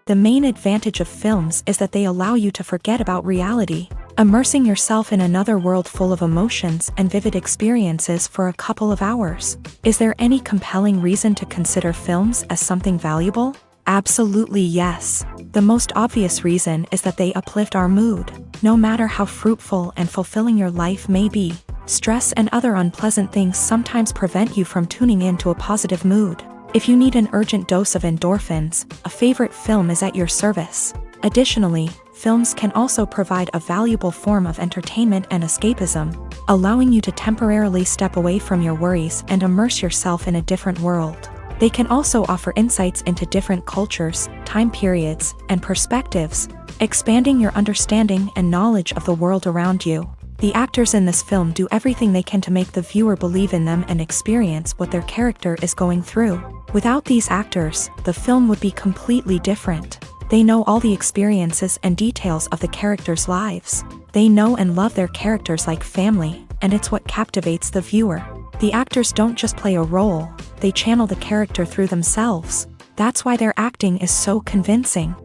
The main advantage of films is that they allow you to forget about reality, immersing yourself in another world full of emotions and vivid experiences for a couple of hours. Is there any compelling reason to consider films as something valuable? Absolutely yes. The most obvious reason is that they uplift our mood. No matter how fruitful and fulfilling your life may be, stress and other unpleasant things sometimes prevent you from tuning into a positive mood. If you need an urgent dose of endorphins, a favorite film is at your service. Additionally, films can also provide a valuable form of entertainment and escapism, allowing you to temporarily step away from your worries and immerse yourself in a different world. They can also offer insights into different cultures, time periods, and perspectives, expanding your understanding and knowledge of the world around you. The actors in this film do everything they can to make the viewer believe in them and experience what their character is going through. Without these actors, the film would be completely different. They know all the experiences and details of the characters' lives. They know and love their characters like family, and it's what captivates the viewer. The actors don't just play a role, they channel the character through themselves. That's why their acting is so convincing.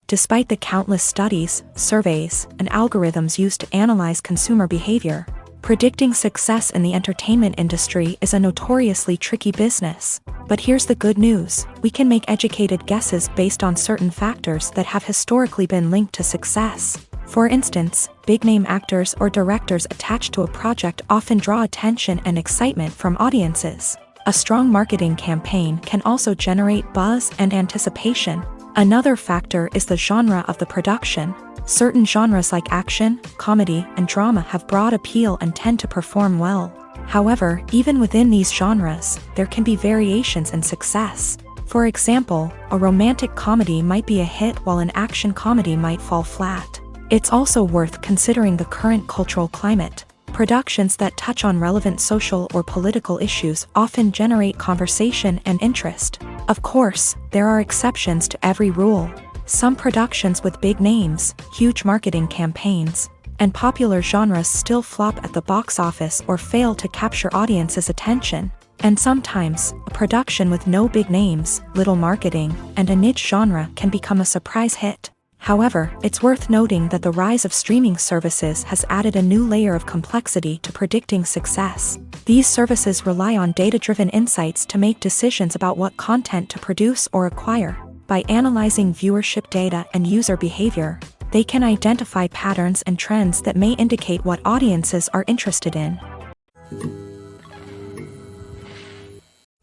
Despite the countless studies, surveys, and algorithms used to analyze consumer behavior, predicting success in the entertainment industry is a notoriously tricky business. But here's the good news: we can make educated guesses based on certain factors that have historically been linked to success. For instance, big-name actors or directors attached to a project often draw attention and excitement from audiences. A strong marketing campaign can also generate buzz and anticipation. Another factor is the genre of the production. Certain genres like action, comedy, and drama have broad appeal and tend to perform well. However, even within these genres, there can be variations in success. For example, a romantic comedy might be a hit while an action comedy might fall flat. It's also worth considering the current cultural climate. Productions that touch on relevant social or political issues often generate conversation and interest. Of course, there are exceptions to every rule. Some productions with big names, huge marketing campaigns, and popular genres still flop at the box office or fail to capture audiences' attention. And sometimes, a production with no big names, little marketing, and a niche genre can become a surprise hit. However, it's worth noting that the rise of streaming services has added a new layer of complexity to predicting success. These services rely on data-driven insights to make decisions about what content to produce or acquire. By analyzing viewership data and user behavior, they can identify patterns and trends that may indicate what audiences are interested in.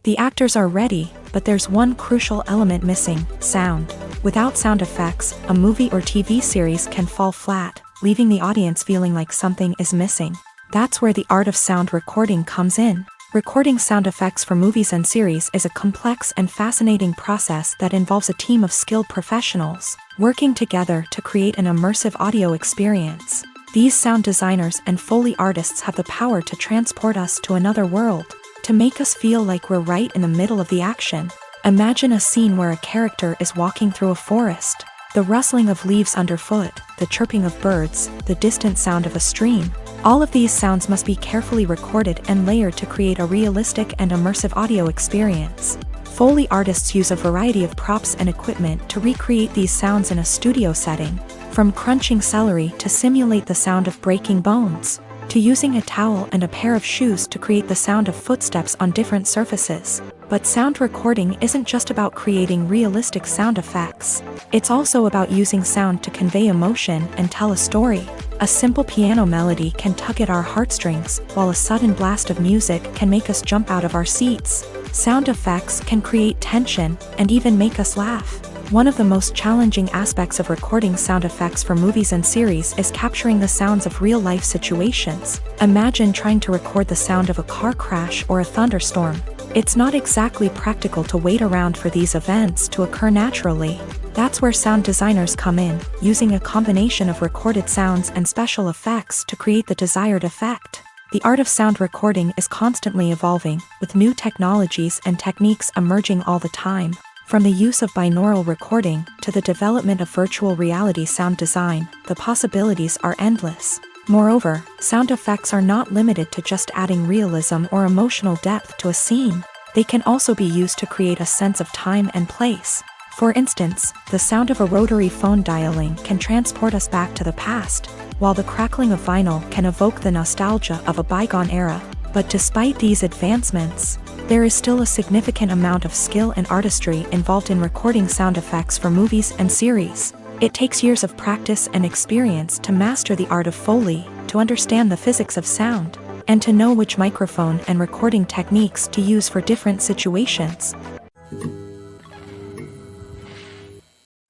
The actors are ready, but there's one crucial element missing: sound. Without sound effects, a movie or TV series can fall flat, leaving the audience feeling like something is missing. That's where the art of sound recording comes in. Recording sound effects for movies and series is a complex and fascinating process that involves a team of skilled professionals working together to create an immersive audio experience. These sound designers and Foley artists have the power to transport us to another world, to make us feel like we're right in the middle of the action. Imagine a scene where a character is walking through a forest. The rustling of leaves underfoot, the chirping of birds, the distant sound of a stream. All of these sounds must be carefully recorded and layered to create a realistic and immersive audio experience. Foley artists use a variety of props and equipment to recreate these sounds in a studio setting, from crunching celery to simulate the sound of breaking bones, to using a towel and a pair of shoes to create the sound of footsteps on different surfaces. But sound recording isn't just about creating realistic sound effects. It's also about using sound to convey emotion and tell a story. A simple piano melody can tug at our heartstrings, while a sudden blast of music can make us jump out of our seats. Sound effects can create tension and even make us laugh. One of the most challenging aspects of recording sound effects for movies and series is capturing the sounds of real-life situations. Imagine trying to record the sound of a car crash or a thunderstorm. It's not exactly practical to wait around for these events to occur naturally. That's where sound designers come in, using a combination of recorded sounds and special effects to create the desired effect. The art of sound recording is constantly evolving, with new technologies and techniques emerging all the time. From the use of binaural recording to the development of virtual reality sound design, the possibilities are endless. Moreover, sound effects are not limited to just adding realism or emotional depth to a scene. they can also be used to create a sense of time and place. For instance, the sound of a rotary phone dialing can transport us back to the past, while the crackling of vinyl can evoke the nostalgia of a bygone era. But despite these advancements, there is still a significant amount of skill and artistry involved in recording sound effects for movies and series. It takes years of practice and experience to master the art of Foley, to understand the physics of sound, and to know which microphone and recording techniques to use for different situations.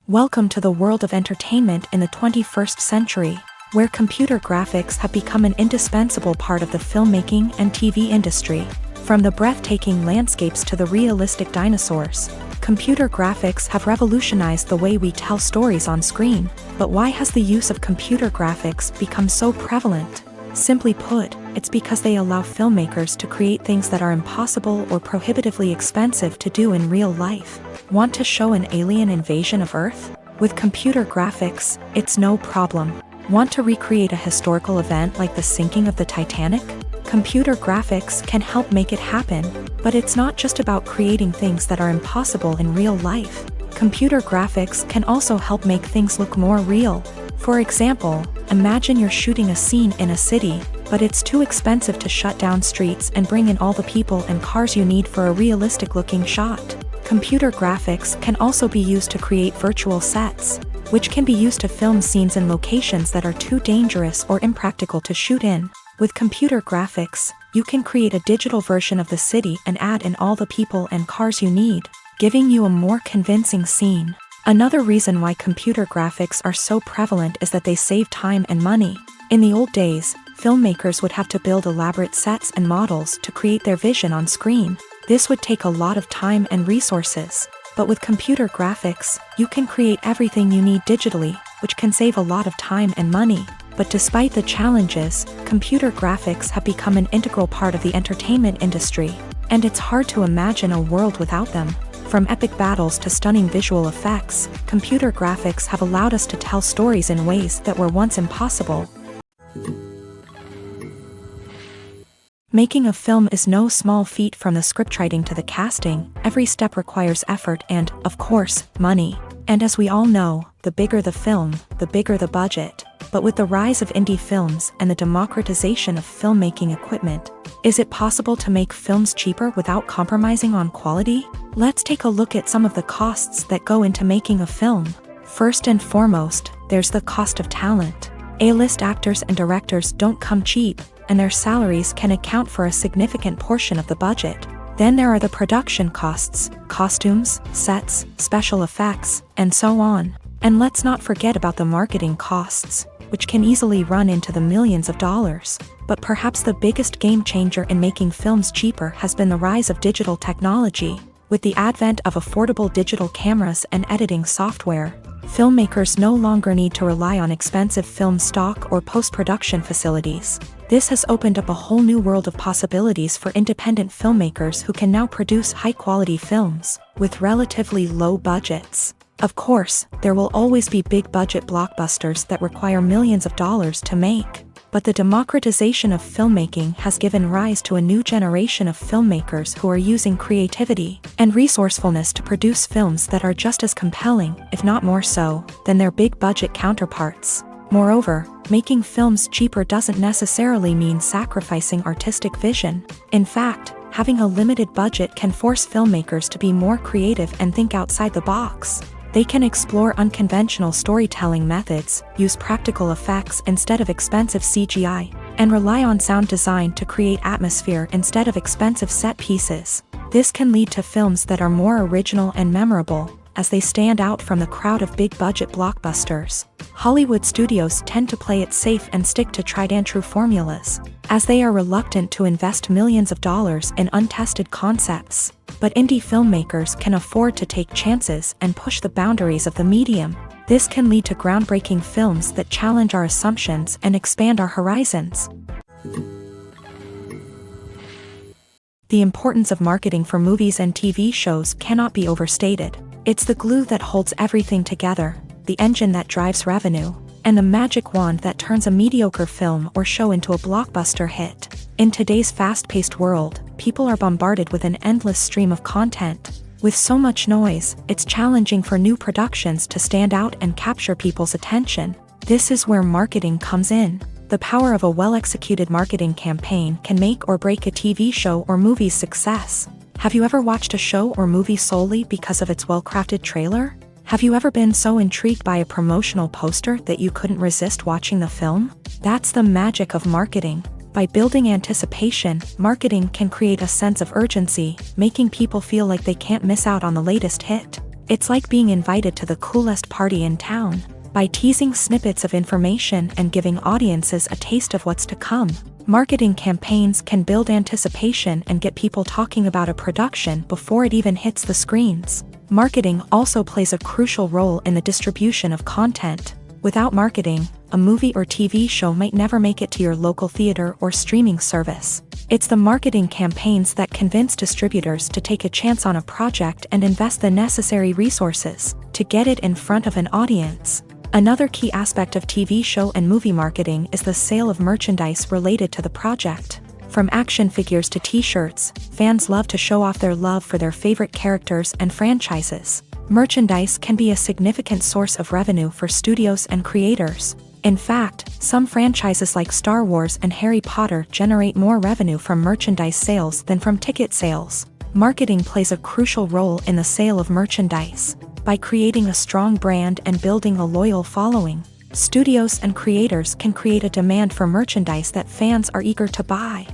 Welcome to the world of entertainment in the 21st century, where computer graphics have become an indispensable part of the filmmaking and TV industry. From the breathtaking landscapes to the realistic dinosaurs, computer graphics have revolutionized the way we tell stories on screen. But why has the use of computer graphics become so prevalent? Simply put, it's because they allow filmmakers to create things that are impossible or prohibitively expensive to do in real life. Want to show an alien invasion of Earth? With computer graphics, it's no problem. Want to recreate a historical event like the sinking of the Titanic? Computer graphics can help make it happen, but it's not just about creating things that are impossible in real life. Computer graphics can also help make things look more real. For example, imagine you're shooting a scene in a city, but it's too expensive to shut down streets and bring in all the people and cars you need for a realistic-looking shot. Computer graphics can also be used to create virtual sets, which can be used to film scenes in locations that are too dangerous or impractical to shoot in. With computer graphics, you can create a digital version of the city and add in all the people and cars you need, giving you a more convincing scene. Another reason why computer graphics are so prevalent is that they save time and money. In the old days, filmmakers would have to build elaborate sets and models to create their vision on screen. This would take a lot of time and resources. But with computer graphics, you can create everything you need digitally, which can save a lot of time and money. But despite the challenges, computer graphics have become an integral part of the entertainment industry, and it's hard to imagine a world without them. From epic battles to stunning visual effects, computer graphics have allowed us to tell stories in ways that were once impossible. Making a film is no small feat. From the scriptwriting to the casting, every step requires effort and, of course, money. And as we all know, the bigger the film, the bigger the budget. But with the rise of indie films and the democratization of filmmaking equipment, is it possible to make films cheaper without compromising on quality? Let's take a look at some of the costs that go into making a film. First and foremost, there's the cost of talent. A-list actors and directors don't come cheap, and their salaries can account for a significant portion of the budget. Then there are the production costs, costumes, sets, special effects, and so on. And let's not forget about the marketing costs, which can easily run into the millions of dollars. But perhaps the biggest game changer in making films cheaper has been the rise of digital technology. With the advent of affordable digital cameras and editing software, filmmakers no longer need to rely on expensive film stock or post-production facilities. This has opened up a whole new world of possibilities for independent filmmakers who can now produce high-quality films with relatively low budgets. Of course, there will always be big-budget blockbusters that require millions of dollars to make. But the democratization of filmmaking has given rise to a new generation of filmmakers who are using creativity and resourcefulness to produce films that are just as compelling, if not more so, than their big-budget counterparts. Moreover, making films cheaper doesn't necessarily mean sacrificing artistic vision. In fact, having a limited budget can force filmmakers to be more creative and think outside the box. They can explore unconventional storytelling methods, use practical effects instead of expensive CGI, and rely on sound design to create atmosphere instead of expensive set pieces. This can lead to films that are more original and memorable, as they stand out from the crowd of big-budget blockbusters. Hollywood studios tend to play it safe and stick to tried-and-true formulas, as they are reluctant to invest millions of dollars in untested concepts. But indie filmmakers can afford to take chances and push the boundaries of the medium. This can lead to groundbreaking films that challenge our assumptions and expand our horizons. The importance of marketing for movies and TV shows cannot be overstated. It's the glue that holds everything together, the engine that drives revenue, and the magic wand that turns a mediocre film or show into a blockbuster hit. In today's fast-paced world, people are bombarded with an endless stream of content. With so much noise, it's challenging for new productions to stand out and capture people's attention. This is where marketing comes in. The power of a well-executed marketing campaign can make or break a TV show or movie's success. Have you ever watched a show or movie solely because of its well-crafted trailer? Have you ever been so intrigued by a promotional poster that you couldn't resist watching the film? That's the magic of marketing. By building anticipation, marketing can create a sense of urgency, making people feel like they can't miss out on the latest hit. It's like being invited to the coolest party in town. By teasing snippets of information and giving audiences a taste of what's to come, marketing campaigns can build anticipation and get people talking about a production before it even hits the screens. Marketing also plays a crucial role in the distribution of content. Without marketing, a movie or TV show might never make it to your local theater or streaming service. It's the marketing campaigns that convince distributors to take a chance on a project and invest the necessary resources to get it in front of an audience. Another key aspect of TV show and movie marketing is the sale of merchandise related to the project. From action figures to t-shirts, fans love to show off their love for their favorite characters and franchises. Merchandise can be a significant source of revenue for studios and creators. In fact, some franchises like Star Wars and Harry Potter generate more revenue from merchandise sales than from ticket sales. Marketing plays a crucial role in the sale of merchandise. By creating a strong brand and building a loyal following, studios and creators can create a demand for merchandise that fans are eager to buy.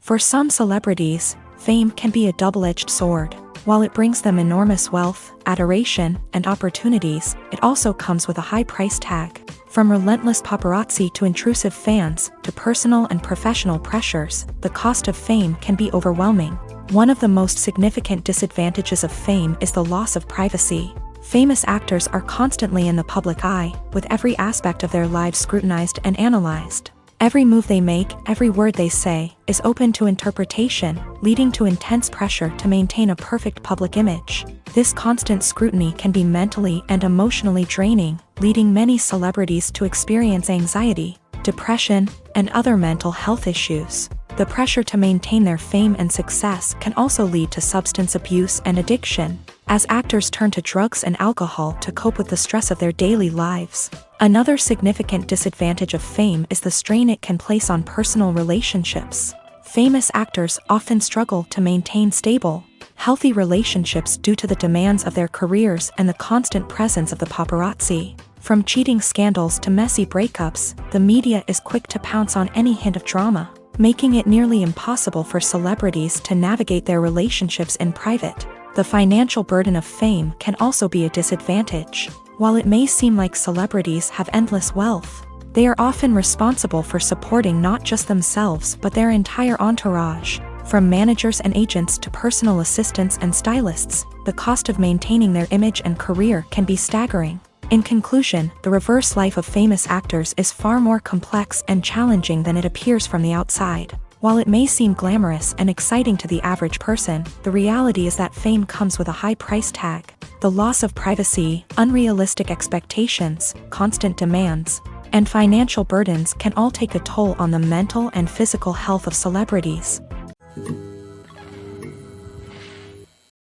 For some celebrities, fame can be a double-edged sword. While it brings them enormous wealth, adoration, and opportunities, it also comes with a high price tag. From relentless paparazzi to intrusive fans, to personal and professional pressures, the cost of fame can be overwhelming. One of the most significant disadvantages of fame is the loss of privacy. Famous actors are constantly in the public eye, with every aspect of their lives scrutinized and analyzed. Every move they make, every word they say, is open to interpretation, leading to intense pressure to maintain a perfect public image. This constant scrutiny can be mentally and emotionally draining, leading many celebrities to experience anxiety, depression, and other mental health issues. The pressure to maintain their fame and success can also lead to substance abuse and addiction, as actors turn to drugs and alcohol to cope with the stress of their daily lives. Another significant disadvantage of fame is the strain it can place on personal relationships. Famous actors often struggle to maintain stable, healthy relationships due to the demands of their careers and the constant presence of the paparazzi. From cheating scandals to messy breakups, the media is quick to pounce on any hint of drama, making it nearly impossible for celebrities to navigate their relationships in private. The financial burden of fame can also be a disadvantage. While it may seem like celebrities have endless wealth, they are often responsible for supporting not just themselves but their entire entourage. From managers and agents to personal assistants and stylists, the cost of maintaining their image and career can be staggering. In conclusion, the reverse life of famous actors is far more complex and challenging than it appears from the outside. While it may seem glamorous and exciting to the average person, the reality is that fame comes with a high price tag. The loss of privacy, unrealistic expectations, constant demands, and financial burdens can all take a toll on the mental and physical health of celebrities.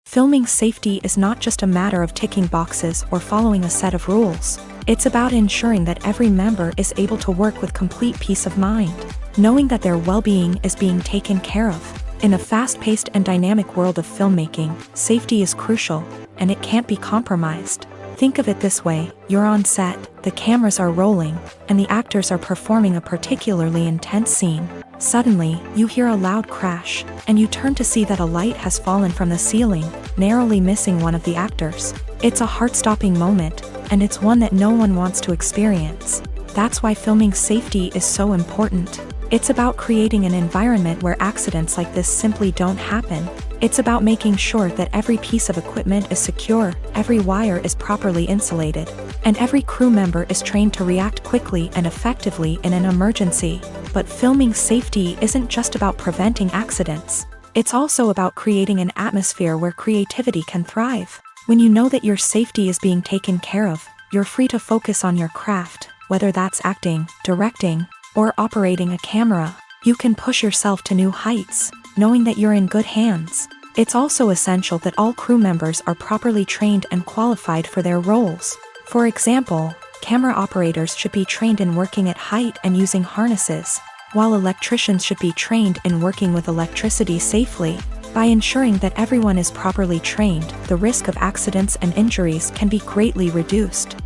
Filming safety is not just a matter of ticking boxes or following a set of rules. It's about ensuring that every member is able to work with complete peace of mind, knowing that their well-being is being taken care of. In a fast-paced and dynamic world of filmmaking, safety is crucial, and it can't be compromised. Think of it this way: you're on set, the cameras are rolling, and the actors are performing a particularly intense scene. Suddenly, you hear a loud crash, and you turn to see that a light has fallen from the ceiling, narrowly missing one of the actors. It's a heart-stopping moment, and it's one that no one wants to experience. That's why filming safety is so important. It's about creating an environment where accidents like this simply don't happen. It's about making sure that every piece of equipment is secure, every wire is properly insulated, and every crew member is trained to react quickly and effectively in an emergency. But filming safety isn't just about preventing accidents. It's also about creating an atmosphere where creativity can thrive. When you know that your safety is being taken care of, you're free to focus on your craft, whether that's acting, directing, or operating a camera. You can push yourself to new heights, knowing that you're in good hands. It's also essential that all crew members are properly trained and qualified for their roles. For example, camera operators should be trained in working at height and using harnesses, while electricians should be trained in working with electricity safely. By ensuring that everyone is properly trained, the risk of accidents and injuries can be greatly reduced.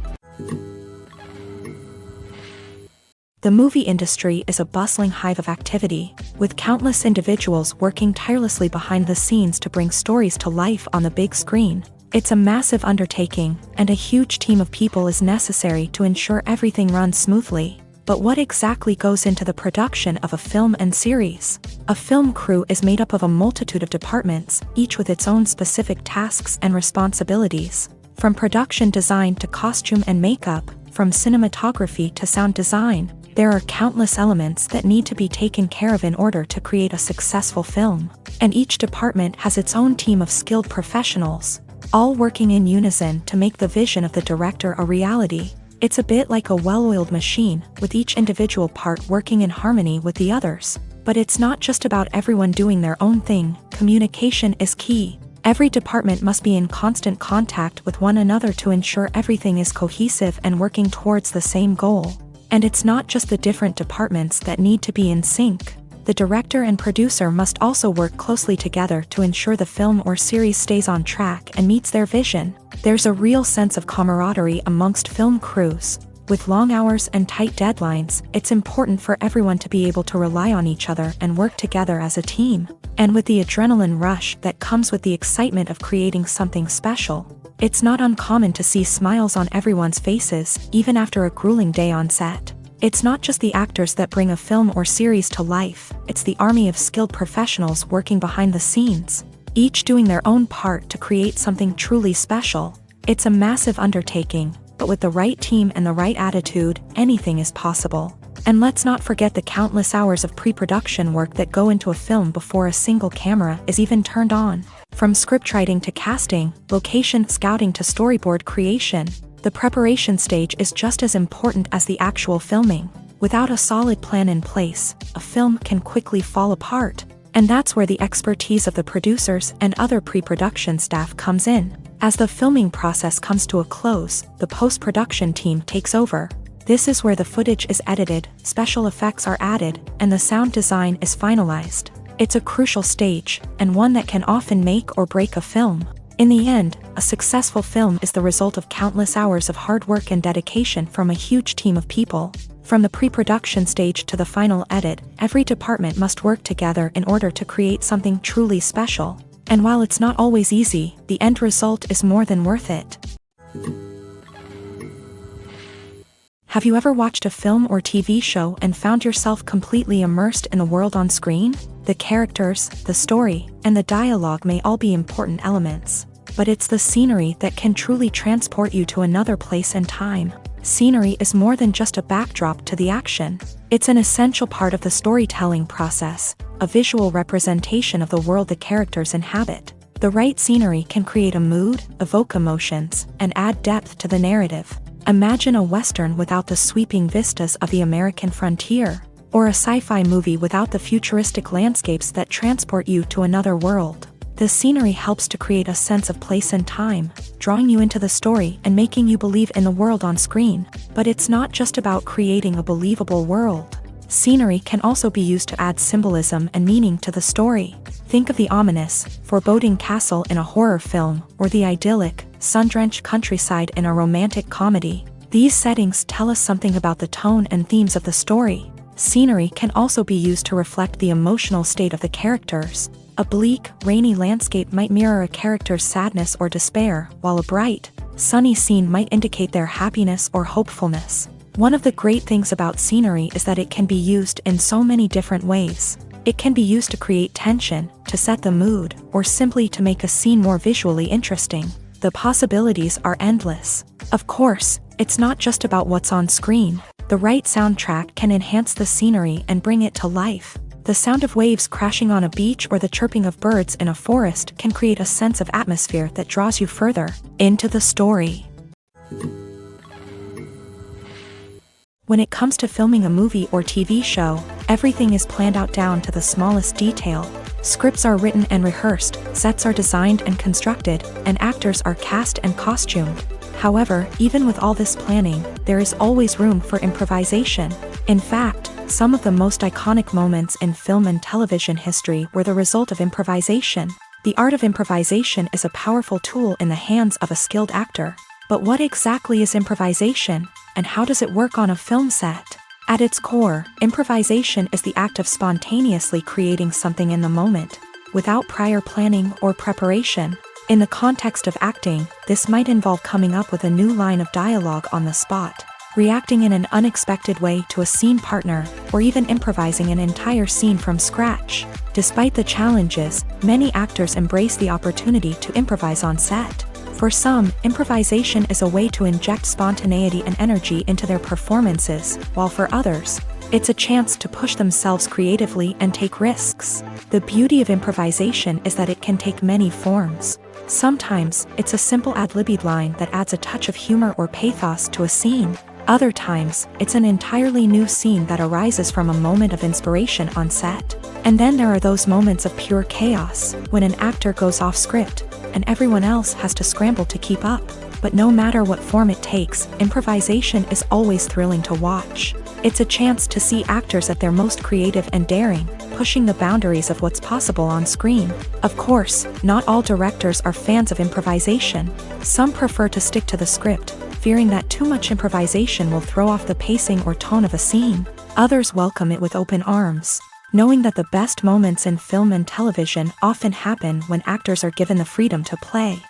The movie industry is a bustling hive of activity, with countless individuals working tirelessly behind the scenes to bring stories to life on the big screen. It's a massive undertaking, and a huge team of people is necessary to ensure everything runs smoothly. But what exactly goes into the production of a film and series? A film crew is made up of a multitude of departments, each with its own specific tasks and responsibilities. From production design to costume and makeup, from cinematography to sound design, there are countless elements that need to be taken care of in order to create a successful film. And each department has its own team of skilled professionals, all working in unison to make the vision of the director a reality. It's a bit like a well-oiled machine, with each individual part working in harmony with the others. But it's not just about everyone doing their own thing. Communication is key. Every department must be in constant contact with one another to ensure everything is cohesive and working towards the same goal. And it's not just the different departments that need to be in sync. The director and producer must also work closely together to ensure the film or series stays on track and meets their vision. There's a real sense of camaraderie amongst film crews. With long hours and tight deadlines, it's important for everyone to be able to rely on each other and work together as a team. And with the adrenaline rush that comes with the excitement of creating something special, it's not uncommon to see smiles on everyone's faces, even after a grueling day on set. It's not just the actors that bring a film or series to life, it's the army of skilled professionals working behind the scenes, each doing their own part to create something truly special. It's a massive undertaking, but with the right team and the right attitude, anything is possible. And let's not forget the countless hours of pre-production work that go into a film before a single camera is even turned on. From scriptwriting to casting, location scouting to storyboard creation, the preparation stage is just as important as the actual filming. Without a solid plan in place, a film can quickly fall apart. And that's where the expertise of the producers and other pre-production staff comes in. As the filming process comes to a close, the post-production team takes over. This is where the footage is edited, special effects are added, and the sound design is finalized. It's a crucial stage, and one that can often make or break a film. In the end, a successful film is the result of countless hours of hard work and dedication from a huge team of people. From the pre-production stage to the final edit, every department must work together in order to create something truly special. And while it's not always easy, the end result is more than worth it. Have you ever watched a film or TV show and found yourself completely immersed in the world on screen? The characters, the story, and the dialogue may all be important elements, but it's the scenery that can truly transport you to another place and time. Scenery is more than just a backdrop to the action. It's an essential part of the storytelling process, a visual representation of the world the characters inhabit. The right scenery can create a mood, evoke emotions, and add depth to the narrative. Imagine a Western without the sweeping vistas of the American frontier, or a sci-fi movie without the futuristic landscapes that transport you to another world. The scenery helps to create a sense of place and time, drawing you into the story and making you believe in the world on screen. But it's not just about creating a believable world. Scenery can also be used to add symbolism and meaning to the story. Think of the ominous, foreboding castle in a horror film, or the idyllic, sun-drenched countryside in a romantic comedy. These settings tell us something about the tone and themes of the story. Scenery can also be used to reflect the emotional state of the characters. A bleak, rainy landscape might mirror a character's sadness or despair, while a bright, sunny scene might indicate their happiness or hopefulness. One of the great things about scenery is that it can be used in so many different ways. It can be used to create tension, to set the mood, or simply to make a scene more visually interesting. The possibilities are endless. Of course, it's not just about what's on screen. The right soundtrack can enhance the scenery and bring it to life. The sound of waves crashing on a beach or the chirping of birds in a forest can create a sense of atmosphere that draws you further into the story. When it comes to filming a movie or TV show, everything is planned out down to the smallest detail. Scripts are written and rehearsed, sets are designed and constructed, and actors are cast and costumed. However, even with all this planning, there is always room for improvisation. In fact, some of the most iconic moments in film and television history were the result of improvisation. The art of improvisation is a powerful tool in the hands of a skilled actor. But what exactly is improvisation, and how does it work on a film set? At its core, improvisation is the act of spontaneously creating something in the moment, without prior planning or preparation. In the context of acting, this might involve coming up with a new line of dialogue on the spot, reacting in an unexpected way to a scene partner, or even improvising an entire scene from scratch. Despite the challenges, many actors embrace the opportunity to improvise on set. For some, improvisation is a way to inject spontaneity and energy into their performances, while for others, it's a chance to push themselves creatively and take risks. The beauty of improvisation is that it can take many forms. Sometimes, it's a simple ad-libbed line that adds a touch of humor or pathos to a scene. Other times, it's an entirely new scene that arises from a moment of inspiration on set. And then there are those moments of pure chaos, when an actor goes off script, and everyone else has to scramble to keep up. But no matter what form it takes, improvisation is always thrilling to watch. It's a chance to see actors at their most creative and daring, pushing the boundaries of what's possible on screen. Of course, not all directors are fans of improvisation. Some prefer to stick to the script, fearing that too much improvisation will throw off the pacing or tone of a scene. Others welcome it with open arms, knowing that the best moments in film and television often happen when actors are given the freedom to play.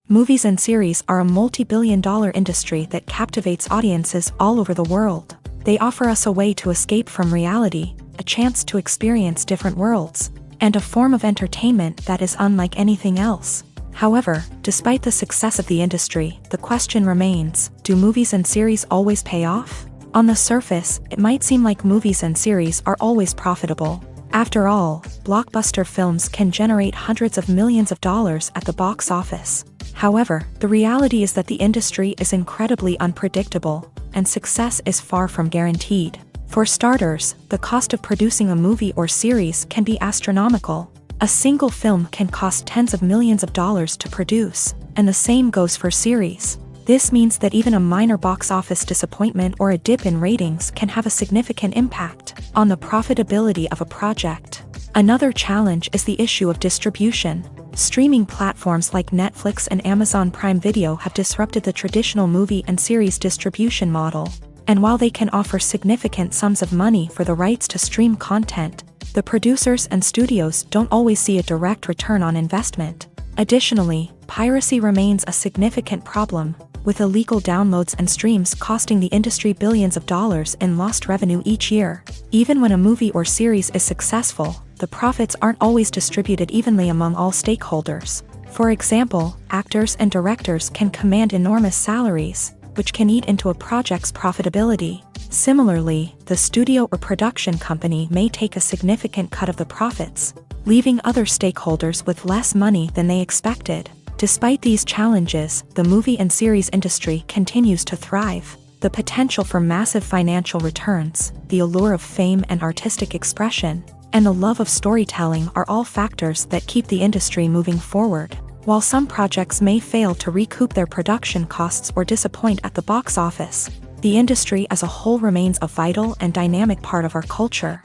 Movies and series are a multi-billion-dollar industry that captivates audiences all over the world. They offer us a way to escape from reality, a chance to experience different worlds, and a form of entertainment that is unlike anything else. However, despite the success of the industry, the question remains, do movies and series always pay off? On the surface, it might seem like movies and series are always profitable. After all, blockbuster films can generate hundreds of millions of dollars at the box office. However, the reality is that the industry is incredibly unpredictable, and success is far from guaranteed. For starters, the cost of producing a movie or series can be astronomical. A single film can cost tens of millions of dollars to produce, and the same goes for series. This means that even a minor box office disappointment or a dip in ratings can have a significant impact on the profitability of a project. Another challenge is the issue of distribution. Streaming platforms like Netflix and Amazon Prime Video have disrupted the traditional movie and series distribution model. And while they can offer significant sums of money for the rights to stream content, the producers and studios don't always see a direct return on investment. Additionally, piracy remains a significant problem, with illegal downloads and streams costing the industry billions of dollars in lost revenue each year. Even when a movie or series is successful, the profits aren't always distributed evenly among all stakeholders. For example, actors and directors can command enormous salaries, which can eat into a project's profitability. Similarly, the studio or production company may take a significant cut of the profits, leaving other stakeholders with less money than they expected. Despite these challenges, the movie and series industry continues to thrive. The potential for massive financial returns, the allure of fame and artistic expression, and the love of storytelling are all factors that keep the industry moving forward. While some projects may fail to recoup their production costs or disappoint at the box office, the industry as a whole remains a vital and dynamic part of our culture.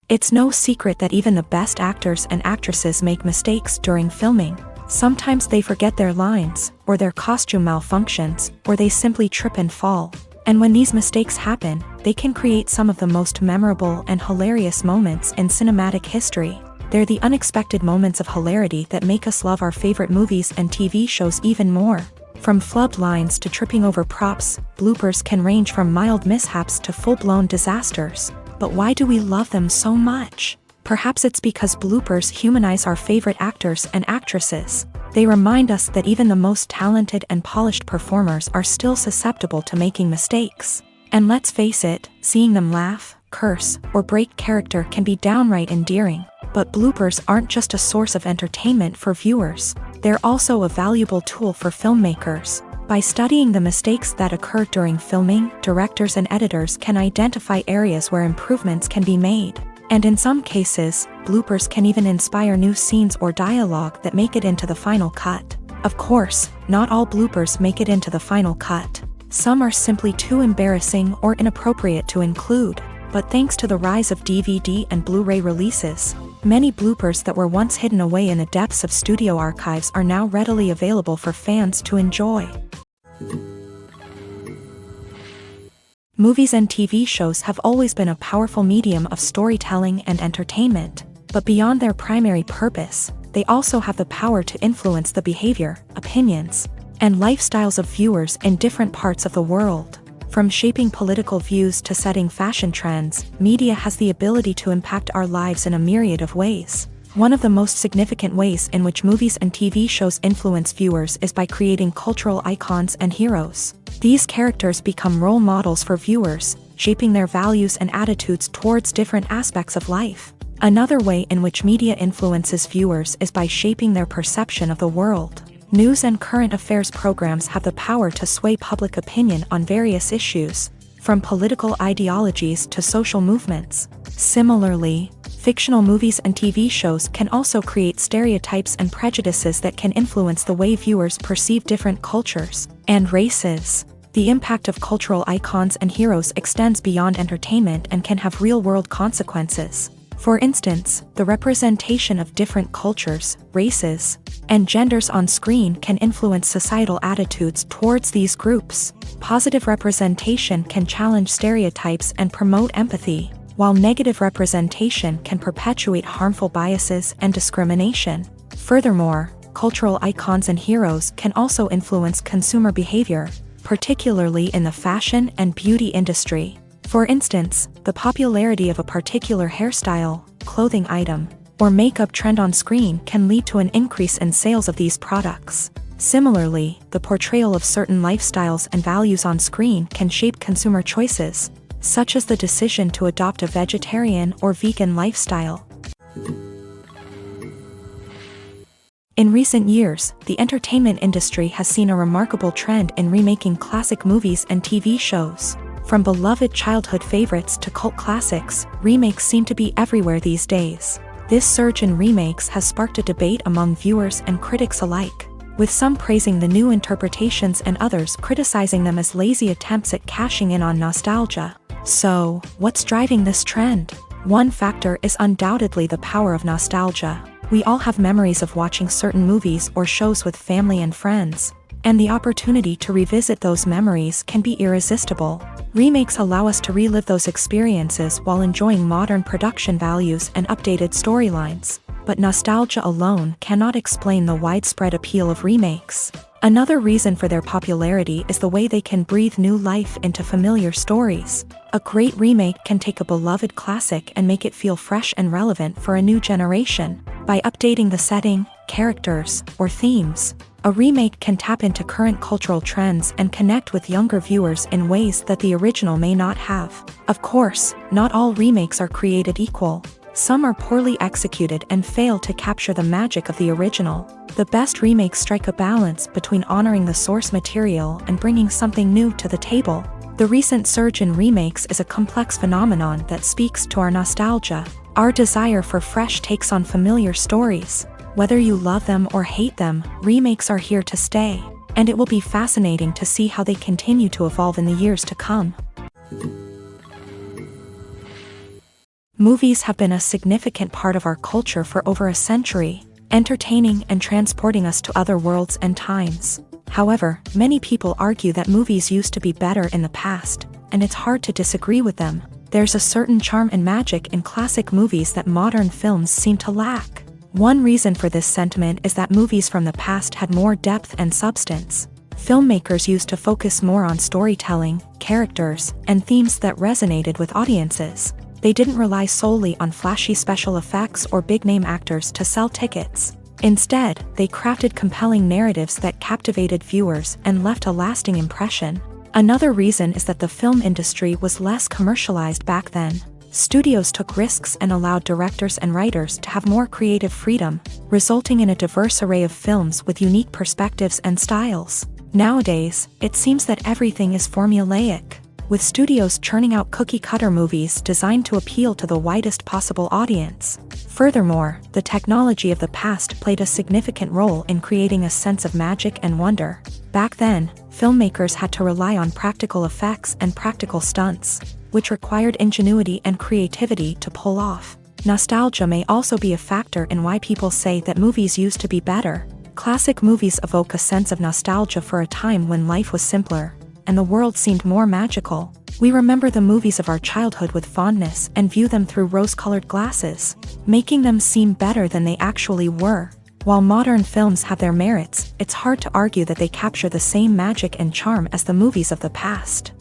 It's no secret that even the best actors and actresses make mistakes during filming. Sometimes they forget their lines, or their costume malfunctions, or they simply trip and fall. And when these mistakes happen, they can create some of the most memorable and hilarious moments in cinematic history. They're the unexpected moments of hilarity that make us love our favorite movies and TV shows even more. From flubbed lines to tripping over props, bloopers can range from mild mishaps to full-blown disasters. But why do we love them so much? Perhaps it's because bloopers humanize our favorite actors and actresses. They remind us that even the most talented and polished performers are still susceptible to making mistakes. And let's face it, seeing them laugh, curse, or break character can be downright endearing. But bloopers aren't just a source of entertainment for viewers. They're also a valuable tool for filmmakers. By studying the mistakes that occur during filming, directors and editors can identify areas where improvements can be made. And in some cases, bloopers can even inspire new scenes or dialogue that make it into the final cut. Of course, not all bloopers make it into the final cut. Some are simply too embarrassing or inappropriate to include. But thanks to the rise of DVD and Blu-ray releases, many bloopers that were once hidden away in the depths of studio archives are now readily available for fans to enjoy. Movies and TV shows have always been a powerful medium of storytelling and entertainment, but beyond their primary purpose, they also have the power to influence the behavior, opinions, and lifestyles of viewers in different parts of the world. From shaping political views to setting fashion trends, media has the ability to impact our lives in a myriad of ways. One of the most significant ways in which movies and TV shows influence viewers is by creating cultural icons and heroes. These characters become role models for viewers, shaping their values and attitudes towards different aspects of life. Another way in which media influences viewers is by shaping their perception of the world. News and current affairs programs have the power to sway public opinion on various issues, from political ideologies to social movements. Similarly, fictional movies and TV shows can also create stereotypes and prejudices that can influence the way viewers perceive different cultures and races. The impact of cultural icons and heroes extends beyond entertainment and can have real-world consequences. For instance, the representation of different cultures, races, and genders on screen can influence societal attitudes towards these groups. Positive representation can challenge stereotypes and promote empathy, while negative representation can perpetuate harmful biases and discrimination. Furthermore, cultural icons and heroes can also influence consumer behavior, particularly in the fashion and beauty industry. For instance, the popularity of a particular hairstyle, clothing item, or makeup trend on screen can lead to an increase in sales of these products. Similarly, the portrayal of certain lifestyles and values on screen can shape consumer choices, such as the decision to adopt a vegetarian or vegan lifestyle. In recent years, the entertainment industry has seen a remarkable trend in remaking classic movies and TV shows. From beloved childhood favorites to cult classics, remakes seem to be everywhere these days. This surge in remakes has sparked a debate among viewers and critics alike, with some praising the new interpretations and others criticizing them as lazy attempts at cashing in on nostalgia. So, what's driving this trend? One factor is undoubtedly the power of nostalgia. We all have memories of watching certain movies or shows with family and friends, and the opportunity to revisit those memories can be irresistible. Remakes allow us to relive those experiences while enjoying modern production values and updated storylines. But nostalgia alone cannot explain the widespread appeal of remakes. Another reason for their popularity is the way they can breathe new life into familiar stories. A great remake can take a beloved classic and make it feel fresh and relevant for a new generation. By updating the setting, characters, or themes, a remake can tap into current cultural trends and connect with younger viewers in ways that the original may not have. Of course, not all remakes are created equal. Some are poorly executed and fail to capture the magic of the original. The best remakes strike a balance between honoring the source material and bringing something new to the table. The recent surge in remakes is a complex phenomenon that speaks to our nostalgia, our desire for fresh takes on familiar stories. Whether you love them or hate them, remakes are here to stay, and it will be fascinating to see how they continue to evolve in the years to come. Movies have been a significant part of our culture for over a century, entertaining and transporting us to other worlds and times. However, many people argue that movies used to be better in the past, and it's hard to disagree with them. There's a certain charm and magic in classic movies that modern films seem to lack. One reason for this sentiment is that movies from the past had more depth and substance. Filmmakers used to focus more on storytelling, characters, and themes that resonated with audiences. They didn't rely solely on flashy special effects or big-name actors to sell tickets. Instead, they crafted compelling narratives that captivated viewers and left a lasting impression. Another reason is that the film industry was less commercialized back then. Studios took risks and allowed directors and writers to have more creative freedom, resulting in a diverse array of films with unique perspectives and styles. Nowadays, it seems that everything is formulaic, with studios churning out cookie-cutter movies designed to appeal to the widest possible audience. Furthermore, the technology of the past played a significant role in creating a sense of magic and wonder. Back then, filmmakers had to rely on practical effects and practical stunts, which required ingenuity and creativity to pull off. Nostalgia may also be a factor in why people say that movies used to be better. Classic movies evoke a sense of nostalgia for a time when life was simpler, and the world seemed more magical. We remember the movies of our childhood with fondness and view them through rose-colored glasses, making them seem better than they actually were. While modern films have their merits, it's hard to argue that they capture the same magic and charm as the movies of the past.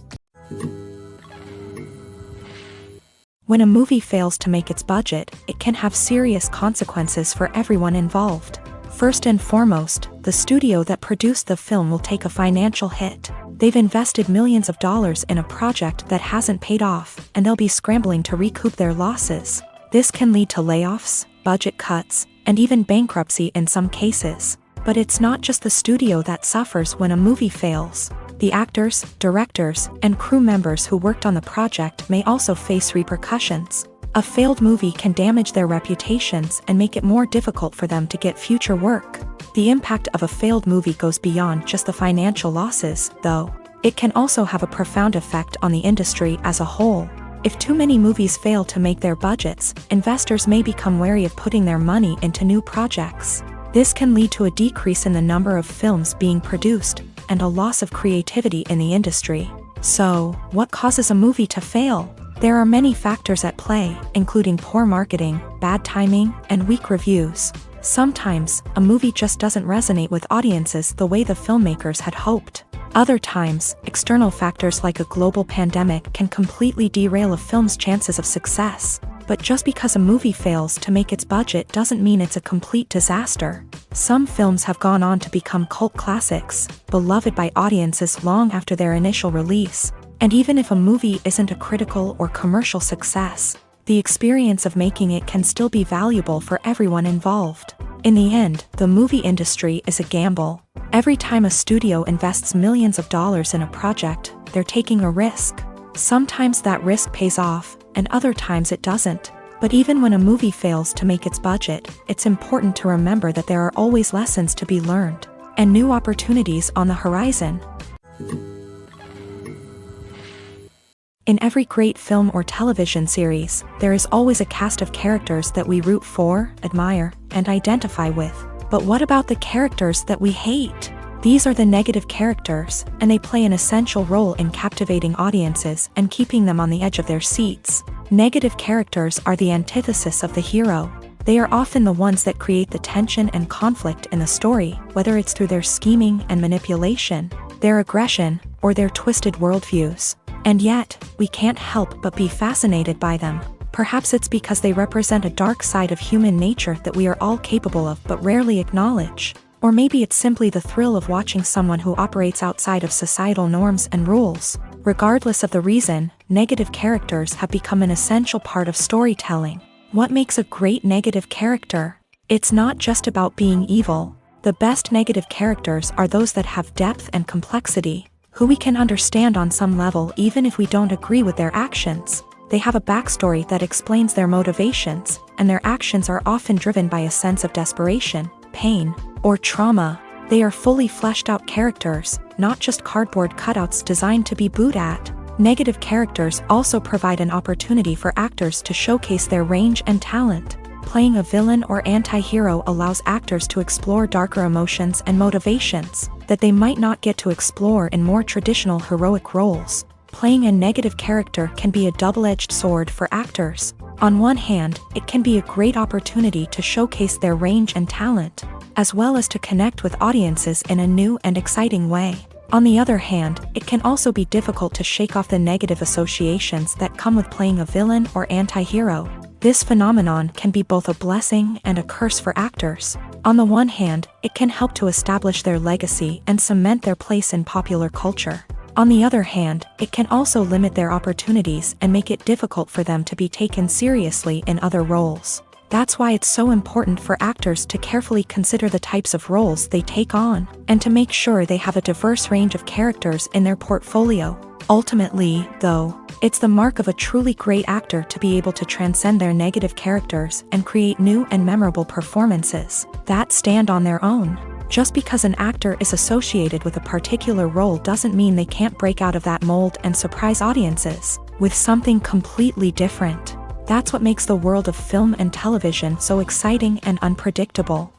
When a movie fails to make its budget, it can have serious consequences for everyone involved. First and foremost, the studio that produced the film will take a financial hit. They've invested millions of dollars in a project that hasn't paid off, and they'll be scrambling to recoup their losses. This can lead to layoffs, budget cuts, and even bankruptcy in some cases. But it's not just the studio that suffers when a movie fails. The actors, directors, and crew members who worked on the project may also face repercussions. A failed movie can damage their reputations and make it more difficult for them to get future work. The impact of a failed movie goes beyond just the financial losses, though. It can also have a profound effect on the industry as a whole. If too many movies fail to make their budgets, investors may become wary of putting their money into new projects. This can lead to a decrease in the number of films being produced, and a loss of creativity in the industry. So, what causes a movie to fail? There are many factors at play, including poor marketing, bad timing, and weak reviews. Sometimes, a movie just doesn't resonate with audiences the way the filmmakers had hoped. Other times, external factors like a global pandemic can completely derail a film's chances of success. But just because a movie fails to make its budget doesn't mean it's a complete disaster. Some films have gone on to become cult classics, beloved by audiences long after their initial release. And even if a movie isn't a critical or commercial success, the experience of making it can still be valuable for everyone involved. In the end, the movie industry is a gamble. Every time a studio invests millions of dollars in a project, they're taking a risk. Sometimes that risk pays off, and other times it doesn't. But even when a movie fails to make its budget, it's important to remember that there are always lessons to be learned, and new opportunities on the horizon. In every great film or television series, there is always a cast of characters that we root for, admire, and identify with. But what about the characters that we hate? These are the negative characters, and they play an essential role in captivating audiences and keeping them on the edge of their seats. Negative characters are the antithesis of the hero. They are often the ones that create the tension and conflict in the story, whether it's through their scheming and manipulation, their aggression, or their twisted worldviews. And yet, we can't help but be fascinated by them. Perhaps it's because they represent a dark side of human nature that we are all capable of but rarely acknowledge. Or maybe it's simply the thrill of watching someone who operates outside of societal norms and rules. Regardless of the reason, negative characters have become an essential part of storytelling. What makes a great negative character? It's not just about being evil. The best negative characters are those that have depth and complexity, who we can understand on some level even if we don't agree with their actions. They have a backstory that explains their motivations, and their actions are often driven by a sense of desperation, pain, or trauma. They are fully fleshed out characters, not just cardboard cutouts designed to be booed at. Negative characters also provide an opportunity for actors to showcase their range and talent. Playing a villain or anti-hero allows actors to explore darker emotions and motivations that they might not get to explore in more traditional heroic roles. Playing a negative character can be a double-edged sword for actors. On one hand, it can be a great opportunity to showcase their range and talent, as well as to connect with audiences in a new and exciting way. On the other hand, it can also be difficult to shake off the negative associations that come with playing a villain or anti-hero. This phenomenon can be both a blessing and a curse for actors. On the one hand, it can help to establish their legacy and cement their place in popular culture. On the other hand, it can also limit their opportunities and make it difficult for them to be taken seriously in other roles. That's why it's so important for actors to carefully consider the types of roles they take on, and to make sure they have a diverse range of characters in their portfolio. Ultimately, though, it's the mark of a truly great actor to be able to transcend their negative characters and create new and memorable performances that stand on their own. Just because an actor is associated with a particular role doesn't mean they can't break out of that mold and surprise audiences with something completely different. That's what makes the world of film and television so exciting and unpredictable.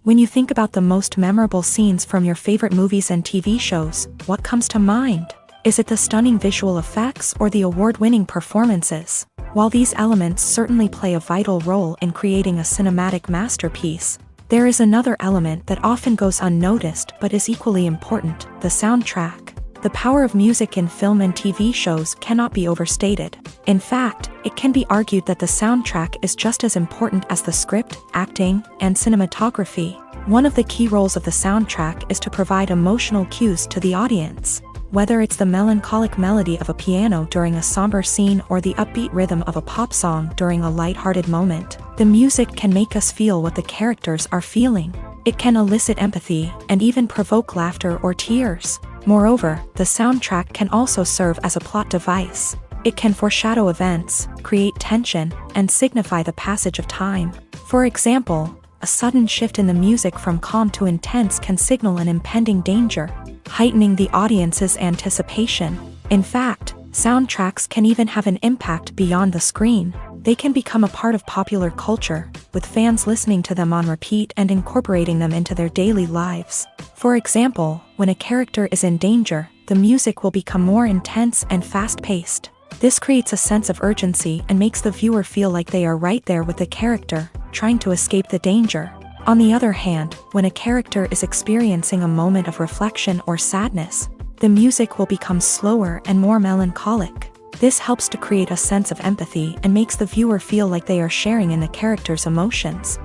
When you think about the most memorable scenes from your favorite movies and TV shows, what comes to mind? Is it the stunning visual effects or the award-winning performances? While these elements certainly play a vital role in creating a cinematic masterpiece, there is another element that often goes unnoticed but is equally important: the soundtrack. The power of music in film and TV shows cannot be overstated. In fact, it can be argued that the soundtrack is just as important as the script, acting, and cinematography. One of the key roles of the soundtrack is to provide emotional cues to the audience. Whether it's the melancholic melody of a piano during a somber scene or the upbeat rhythm of a pop song during a lighthearted moment, the music can make us feel what the characters are feeling. It can elicit empathy and even provoke laughter or tears. Moreover, the soundtrack can also serve as a plot device. It can foreshadow events, create tension, and signify the passage of time. For example, a sudden shift in the music from calm to intense can signal an impending danger, heightening the audience's anticipation. In fact, soundtracks can even have an impact beyond the screen. They can become a part of popular culture, with fans listening to them on repeat and incorporating them into their daily lives. For example, when a character is in danger, the music will become more intense and fast-paced. This creates a sense of urgency and makes the viewer feel like they are right there with the character, trying to escape the danger. On the other hand, when a character is experiencing a moment of reflection or sadness, the music will become slower and more melancholic. This helps to create a sense of empathy and makes the viewer feel like they are sharing in the character's emotions.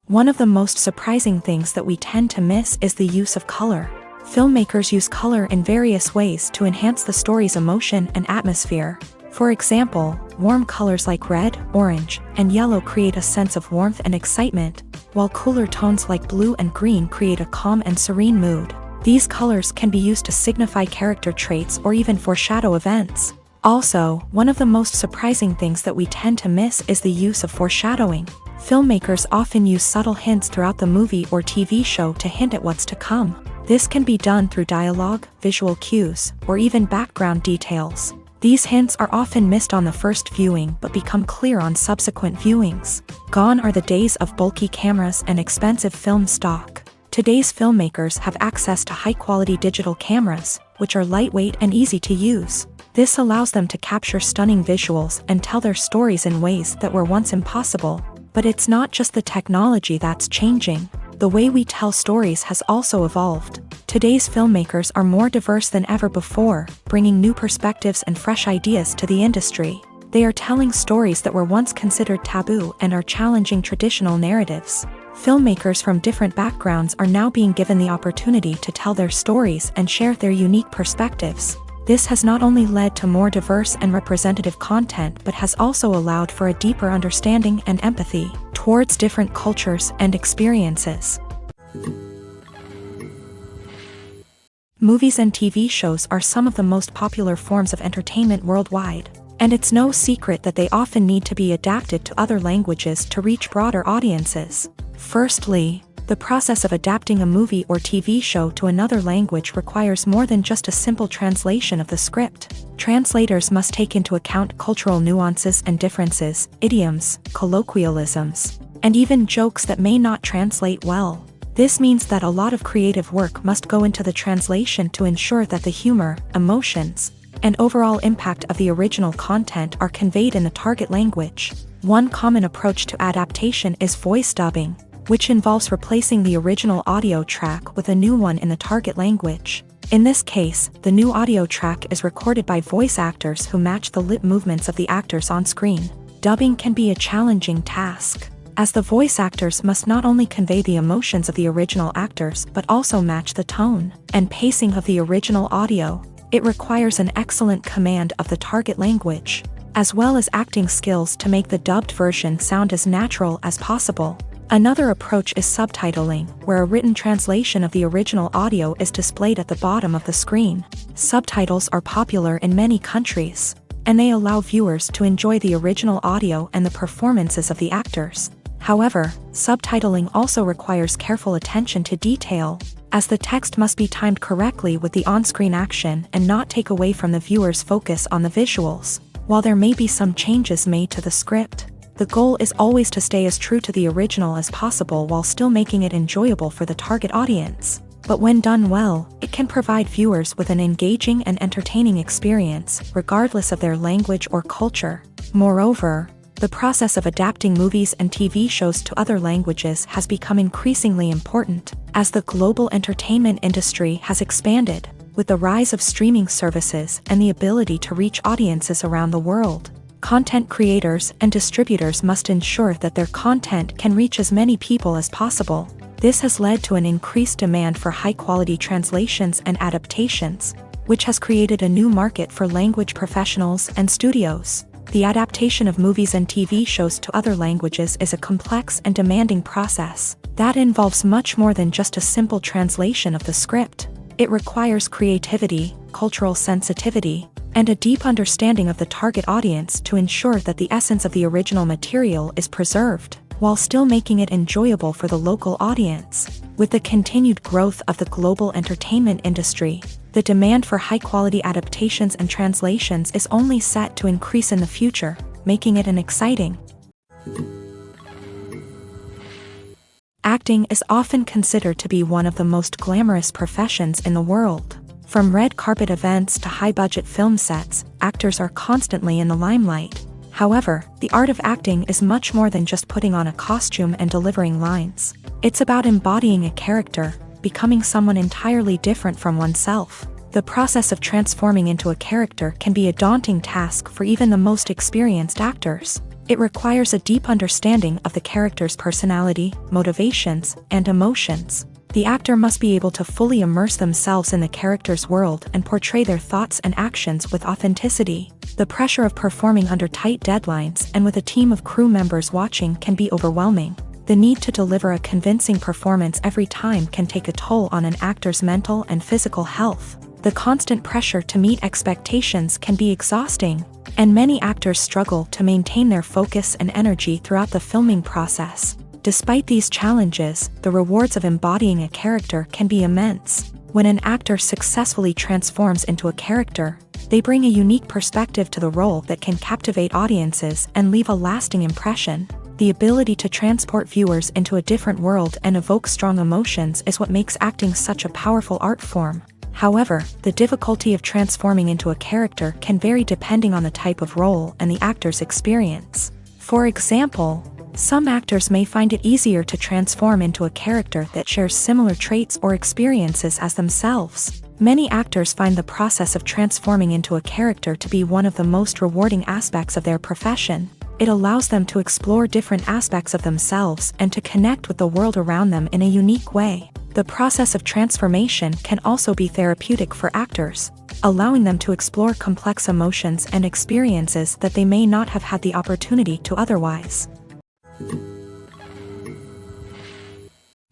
One of the most surprising things that we tend to miss is the use of color. Filmmakers use color in various ways to enhance the story's emotion and atmosphere. For example, warm colors like red, orange, and yellow create a sense of warmth and excitement, while cooler tones like blue and green create a calm and serene mood. These colors can be used to signify character traits or even foreshadow events. Also, one of the most surprising things that we tend to miss is the use of foreshadowing. Filmmakers often use subtle hints throughout the movie or TV show to hint at what's to come. This can be done through dialogue, visual cues, or even background details. These hints are often missed on the first viewing but become clear on subsequent viewings. Gone are the days of bulky cameras and expensive film stock. Today's filmmakers have access to high-quality digital cameras, which are lightweight and easy to use. This allows them to capture stunning visuals and tell their stories in ways that were once impossible. But it's not just the technology that's changing. The way we tell stories has also evolved. Today's filmmakers are more diverse than ever before, bringing new perspectives and fresh ideas to the industry. They are telling stories that were once considered taboo and are challenging traditional narratives. Filmmakers from different backgrounds are now being given the opportunity to tell their stories and share their unique perspectives. This has not only led to more diverse and representative content but has also allowed for a deeper understanding and empathy towards different cultures and experiences. Movies and TV shows are some of the most popular forms of entertainment worldwide, and it's no secret that they often need to be adapted to other languages to reach broader audiences. Firstly, the process of adapting a movie or TV show to another language requires more than just a simple translation of the script. Translators must take into account cultural nuances and differences, idioms, colloquialisms, and even jokes that may not translate well. This means that a lot of creative work must go into the translation to ensure that the humor, emotions, and overall impact of the original content are conveyed in the target language. One common approach to adaptation is voice dubbing, which involves replacing the original audio track with a new one in the target language. In this case, the new audio track is recorded by voice actors who match the lip movements of the actors on screen. Dubbing can be a challenging task. as the voice actors must not only convey the emotions of the original actors but also match the tone and pacing of the original audio. It requires an excellent command of the target language, as well as acting skills to make the dubbed version sound as natural as possible. Another approach is subtitling, where a written translation of the original audio is displayed at the bottom of the screen. Subtitles are popular in many countries, and they allow viewers to enjoy the original audio and the performances of the actors. However, subtitling also requires careful attention to detail, as the text must be timed correctly with the on-screen action and not take away from the viewer's focus on the visuals. While there may be some changes made to the script, the goal is always to stay as true to the original as possible while still making it enjoyable for the target audience. But when done well, it can provide viewers with an engaging and entertaining experience, regardless of their language or culture. Moreover, the process of adapting movies and TV shows to other languages has become increasingly important, as the global entertainment industry has expanded, with the rise of streaming services and the ability to reach audiences around the world. Content creators and distributors must ensure that their content can reach as many people as possible. This has led to an increased demand for high-quality translations and adaptations, which has created a new market for language professionals and studios. The adaptation of movies and TV shows to other languages is a complex and demanding process that involves much more than just a simple translation of the script. It requires creativity, cultural sensitivity, and a deep understanding of the target audience to ensure that the essence of the original material is preserved, while still making it enjoyable for the local audience. With the continued growth of the global entertainment industry, the demand for high-quality adaptations and translations is only set to increase in the future, making it an exciting. Acting is often considered to be one of the most glamorous professions in the world. From red carpet events to high-budget film sets, actors are constantly in the limelight. However, the art of acting is much more than just putting on a costume and delivering lines. It's about embodying a character, becoming someone entirely different from oneself. The process of transforming into a character can be a daunting task for even the most experienced actors. It requires a deep understanding of the character's personality, motivations, and emotions. The actor must be able to fully immerse themselves in the character's world and portray their thoughts and actions with authenticity. The pressure of performing under tight deadlines and with a team of crew members watching can be overwhelming. The need to deliver a convincing performance every time can take a toll on an actor's mental and physical health. The constant pressure to meet expectations can be exhausting, and many actors struggle to maintain their focus and energy throughout the filming process. Despite these challenges, the rewards of embodying a character can be immense. When an actor successfully transforms into a character, they bring a unique perspective to the role that can captivate audiences and leave a lasting impression. The ability to transport viewers into a different world and evoke strong emotions is what makes acting such a powerful art form. However, the difficulty of transforming into a character can vary depending on the type of role and the actor's experience. For example, some actors may find it easier to transform into a character that shares similar traits or experiences as themselves. Many actors find the process of transforming into a character to be one of the most rewarding aspects of their profession. It allows them to explore different aspects of themselves and to connect with the world around them in a unique way. The process of transformation can also be therapeutic for actors, allowing them to explore complex emotions and experiences that they may not have had the opportunity to otherwise.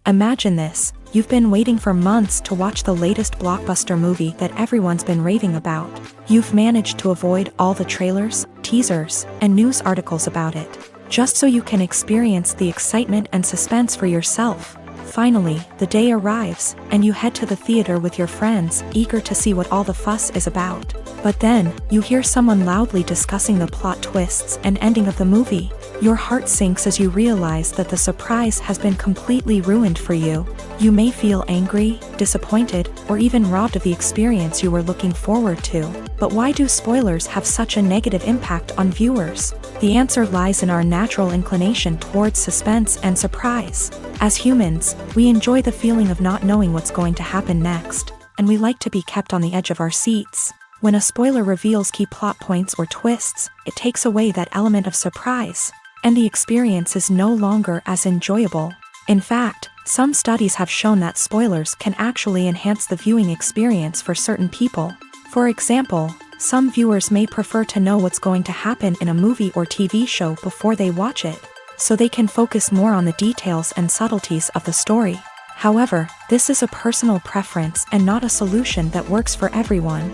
Imagine this: you've been waiting for months to watch the latest blockbuster movie that everyone's been raving about. You've managed to avoid all the trailers, teasers, and news articles about it, just so you can experience the excitement and suspense for yourself. Finally, the day arrives, and you head to the theater with your friends, eager to see what all the fuss is about. But then, you hear someone loudly discussing the plot twists and ending of the movie. Your heart sinks as you realize that the surprise has been completely ruined for you. You may feel angry, disappointed, or even robbed of the experience you were looking forward to. But why do spoilers have such a negative impact on viewers? The answer lies in our natural inclination towards suspense and surprise. As humans, we enjoy the feeling of not knowing what's going to happen next, and we like to be kept on the edge of our seats. When a spoiler reveals key plot points or twists, it takes away that element of surprise. and the experience is no longer as enjoyable. In fact, some studies have shown that spoilers can actually enhance the viewing experience for certain people. For example, some viewers may prefer to know what's going to happen in a movie or TV show before they watch it, so they can focus more on the details and subtleties of the story. However, this is a personal preference and not a solution that works for everyone.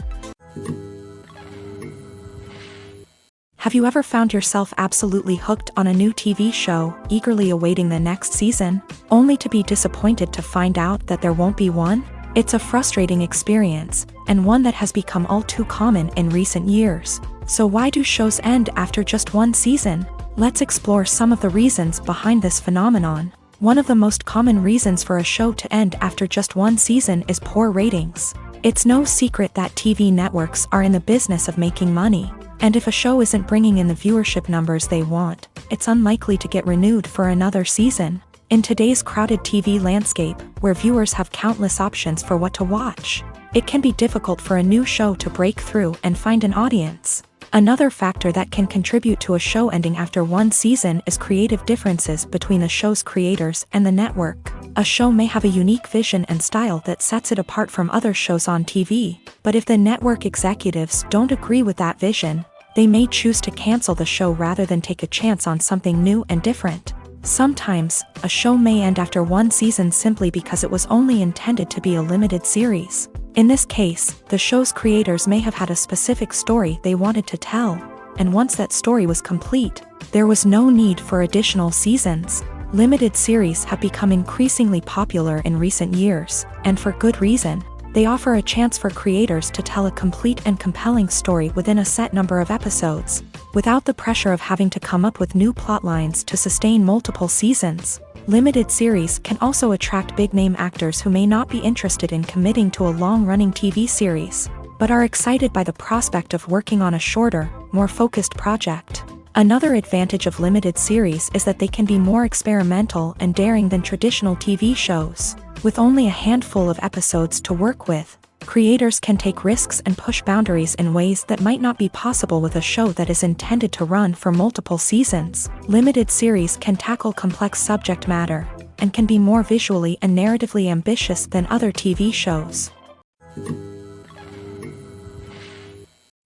Have you ever found yourself absolutely hooked on a new TV show, eagerly awaiting the next season, only to be disappointed to find out that there won't be one? It's a frustrating experience, and one that has become all too common in recent years. So why do shows end after just one season? Let's explore some of the reasons behind this phenomenon. One of the most common reasons for a show to end after just one season is poor ratings. It's no secret that TV networks are in the business of making money, and if a show isn't bringing in the viewership numbers they want, it's unlikely to get renewed for another season. In today's crowded TV landscape, where viewers have countless options for what to watch, it can be difficult for a new show to break through and find an audience. Another factor that can contribute to a show ending after one season is creative differences between the show's creators and the network. A show may have a unique vision and style that sets it apart from other shows on TV, but if the network executives don't agree with that vision, they may choose to cancel the show rather than take a chance on something new and different. Sometimes, a show may end after one season simply because it was only intended to be a limited series. In this case, the show's creators may have had a specific story they wanted to tell, and once that story was complete, there was no need for additional seasons. Limited series have become increasingly popular in recent years, and for good reason. They offer a chance for creators to tell a complete and compelling story within a set number of episodes, without the pressure of having to come up with new plotlines to sustain multiple seasons. Limited series can also attract big-name actors who may not be interested in committing to a long-running TV series, but are excited by the prospect of working on a shorter, more focused project. Another advantage of limited series is that they can be more experimental and daring than traditional TV shows. With only a handful of episodes to work with, creators can take risks and push boundaries in ways that might not be possible with a show that is intended to run for multiple seasons. Limited series can tackle complex subject matter, and can be more visually and narratively ambitious than other TV shows.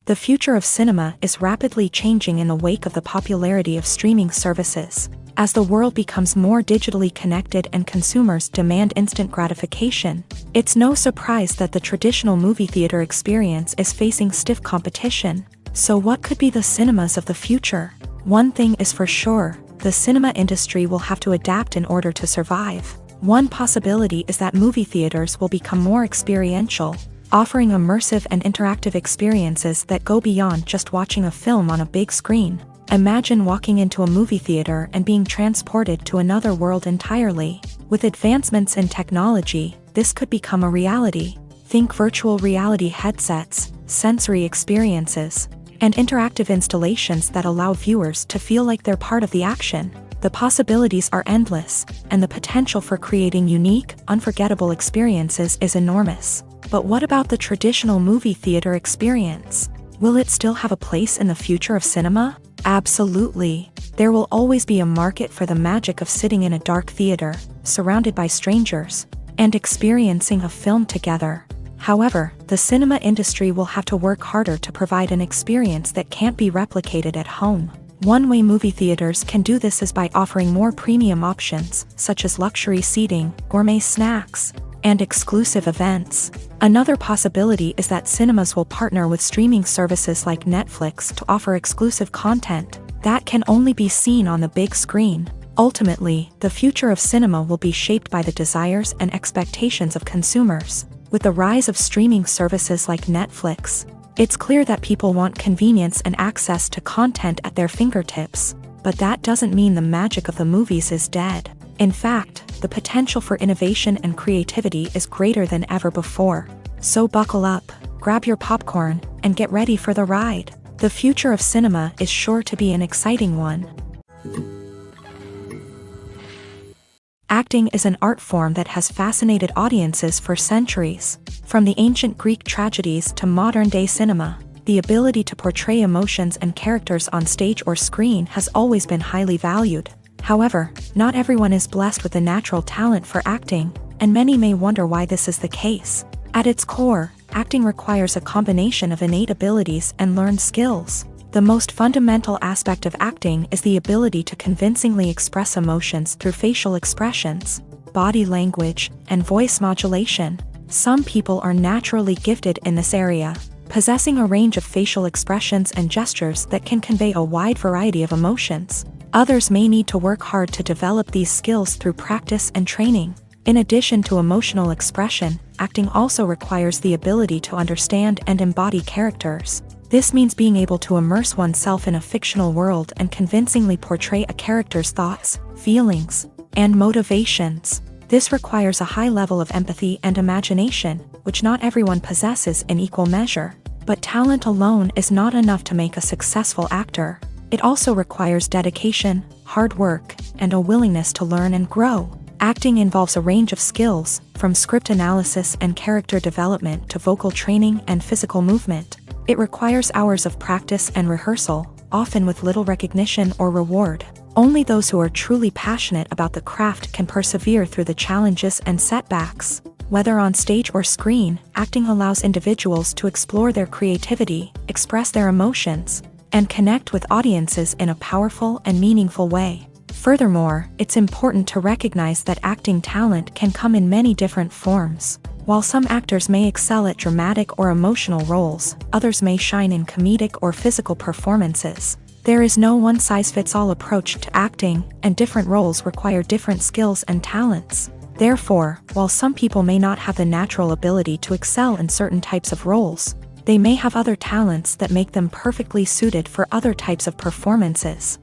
The future of cinema is rapidly changing in the wake of the popularity of streaming services. As the world becomes more digitally connected and consumers demand instant gratification, it's no surprise that the traditional movie theater experience is facing stiff competition. So what could be the cinemas of the future? One thing is for sure, the cinema industry will have to adapt in order to survive. One possibility is that movie theaters will become more experiential, offering immersive and interactive experiences that go beyond just watching a film on a big screen. Imagine walking into a movie theater and being transported to another world entirely. With advancements in technology, this could become a reality. Think virtual reality headsets, sensory experiences, and interactive installations that allow viewers to feel like they're part of the action. The possibilities are endless, and the potential for creating unique, unforgettable experiences is enormous. But what about the traditional movie theater experience? Will it still have a place in the future of cinema? Absolutely. There will always be a market for the magic of sitting in a dark theater, surrounded by strangers, and experiencing a film together. However, the cinema industry will have to work harder to provide an experience that can't be replicated at home. One way movie theaters can do this is by offering more premium options, such as luxury seating, gourmet snacks, and exclusive events. Another possibility is that cinemas will partner with streaming services like Netflix to offer exclusive content that can only be seen on the big screen. Ultimately, the future of cinema will be shaped by the desires and expectations of consumers. With the rise of streaming services like Netflix, it's clear that people want convenience and access to content at their fingertips, but that doesn't mean the magic of the movies is dead. In fact, the potential for innovation and creativity is greater than ever before. So buckle up, grab your popcorn, and get ready for the ride. The future of cinema is sure to be an exciting one. Acting is an art form that has fascinated audiences for centuries. From the ancient Greek tragedies to modern-day cinema, the ability to portray emotions and characters on stage or screen has always been highly valued. However, not everyone is blessed with a natural talent for acting, and many may wonder why this is the case. At its core, acting requires a combination of innate abilities and learned skills. The most fundamental aspect of acting is the ability to convincingly express emotions through facial expressions, body language, and voice modulation. Some people are naturally gifted in this area, possessing a range of facial expressions and gestures that can convey a wide variety of emotions. Others may need to work hard to develop these skills through practice and training. In addition to emotional expression, acting also requires the ability to understand and embody characters. This means being able to immerse oneself in a fictional world and convincingly portray a character's thoughts, feelings, and motivations. This requires a high level of empathy and imagination, which not everyone possesses in equal measure. But talent alone is not enough to make a successful actor. It also requires dedication, hard work, and a willingness to learn and grow. Acting involves a range of skills, from script analysis and character development to vocal training and physical movement. It requires hours of practice and rehearsal, often with little recognition or reward. Only those who are truly passionate about the craft can persevere through the challenges and setbacks. Whether on stage or screen, acting allows individuals to explore their creativity, express their emotions, and connect with audiences in a powerful and meaningful way. Furthermore, it's important to recognize that acting talent can come in many different forms. While some actors may excel at dramatic or emotional roles, others may shine in comedic or physical performances. There is no one-size-fits-all approach to acting, and different roles require different skills and talents. Therefore, while some people may not have the natural ability to excel in certain types of roles, they may have other talents that make them perfectly suited for other types of performances.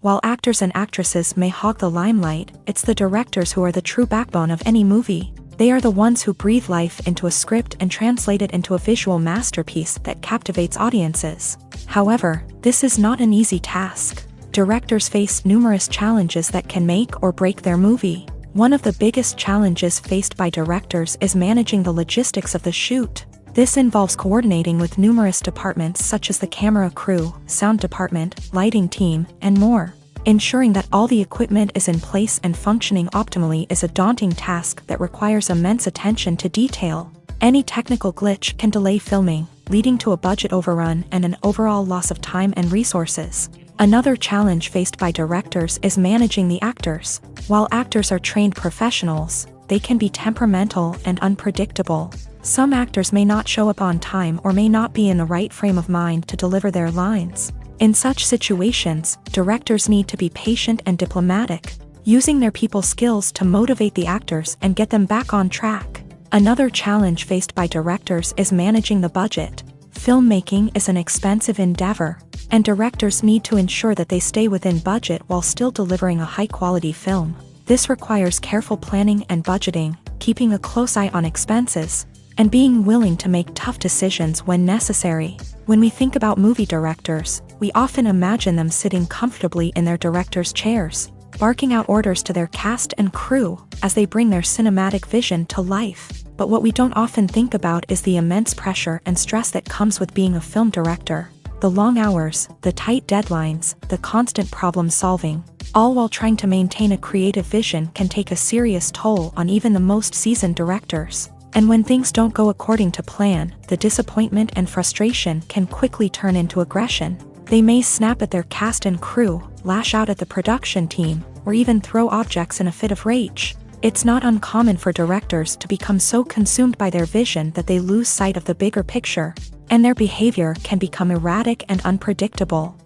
While actors and actresses may hog the limelight, it's the directors who are the true backbone of any movie. They are the ones who breathe life into a script and translate it into a visual masterpiece that captivates audiences. However, this is not an easy task. Directors face numerous challenges that can make or break their movie. One of the biggest challenges faced by directors is managing the logistics of the shoot. This involves coordinating with numerous departments such as the camera crew, sound department, lighting team, and more. Ensuring that all the equipment is in place and functioning optimally is a daunting task that requires immense attention to detail. Any technical glitch can delay filming, leading to a budget overrun and an overall loss of time and resources. Another challenge faced by directors is managing the actors. While actors are trained professionals, they can be temperamental and unpredictable. Some actors may not show up on time or may not be in the right frame of mind to deliver their lines. In such situations, directors need to be patient and diplomatic, using their people skills to motivate the actors and get them back on track. Another challenge faced by directors is managing the budget. Filmmaking is an expensive endeavor, and directors need to ensure that they stay within budget while still delivering a high-quality film. This requires careful planning and budgeting, keeping a close eye on expenses, and being willing to make tough decisions when necessary. When we think about movie directors, we often imagine them sitting comfortably in their director's chairs, barking out orders to their cast and crew as they bring their cinematic vision to life. But what we don't often think about is the immense pressure and stress that comes with being a film director. The long hours, the tight deadlines, the constant problem solving, all while trying to maintain a creative vision can take a serious toll on even the most seasoned directors. And when things don't go according to plan, the disappointment and frustration can quickly turn into aggression. They may snap at their cast and crew, lash out at the production team, or even throw objects in a fit of rage. It's not uncommon for directors to become so consumed by their vision that they lose sight of the bigger picture, and their behavior can become erratic and unpredictable.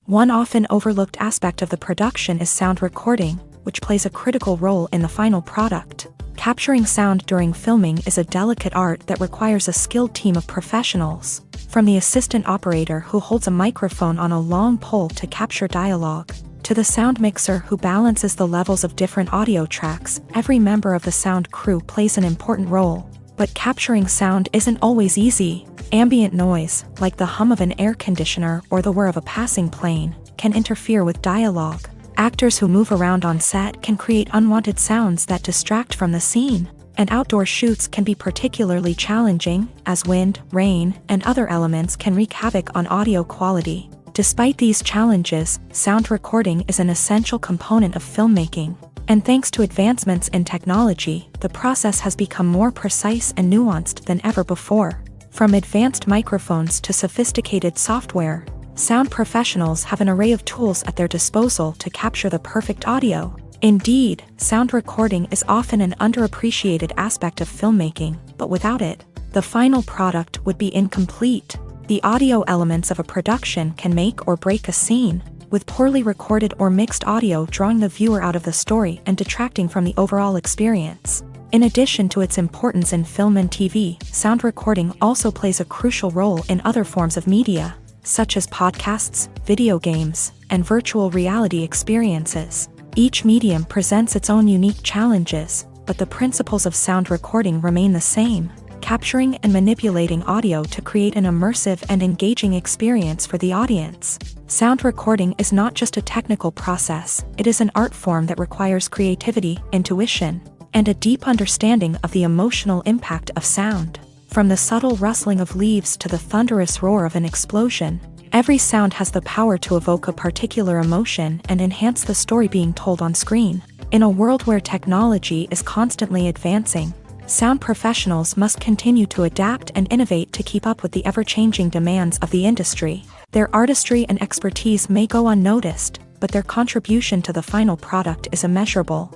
One often overlooked aspect of the production is sound recording, which plays a critical role in the final product. Capturing sound during filming is a delicate art that requires a skilled team of professionals. From the assistant operator who holds a microphone on a long pole to capture dialogue, to the sound mixer who balances the levels of different audio tracks, every member of the sound crew plays an important role. But capturing sound isn't always easy. Ambient noise, like the hum of an air conditioner or the whir of a passing plane, can interfere with dialogue. Actors who move around on set can create unwanted sounds that distract from the scene. And outdoor shoots can be particularly challenging, as wind, rain, and other elements can wreak havoc on audio quality. Despite these challenges, sound recording is an essential component of filmmaking. And thanks to advancements in technology, the process has become more precise and nuanced than ever before. From advanced microphones to sophisticated software, sound professionals have an array of tools at their disposal to capture the perfect audio. Indeed, sound recording is often an underappreciated aspect of filmmaking, but without it, the final product would be incomplete. The audio elements of a production can make or break a scene, with poorly recorded or mixed audio drawing the viewer out of the story and detracting from the overall experience. In addition to its importance in film and TV, sound recording also plays a crucial role in other forms of media, such as podcasts, video games, and virtual reality experiences. Each medium presents its own unique challenges, but the principles of sound recording remain the same, capturing and manipulating audio to create an immersive and engaging experience for the audience. Sound recording is not just a technical process, it is an art form that requires creativity, intuition, and a deep understanding of the emotional impact of sound. From the subtle rustling of leaves to the thunderous roar of an explosion, every sound has the power to evoke a particular emotion and enhance the story being told on screen. In a world where technology is constantly advancing, sound professionals must continue to adapt and innovate to keep up with the ever-changing demands of the industry. Their artistry and expertise may go unnoticed, but their contribution to the final product is immeasurable.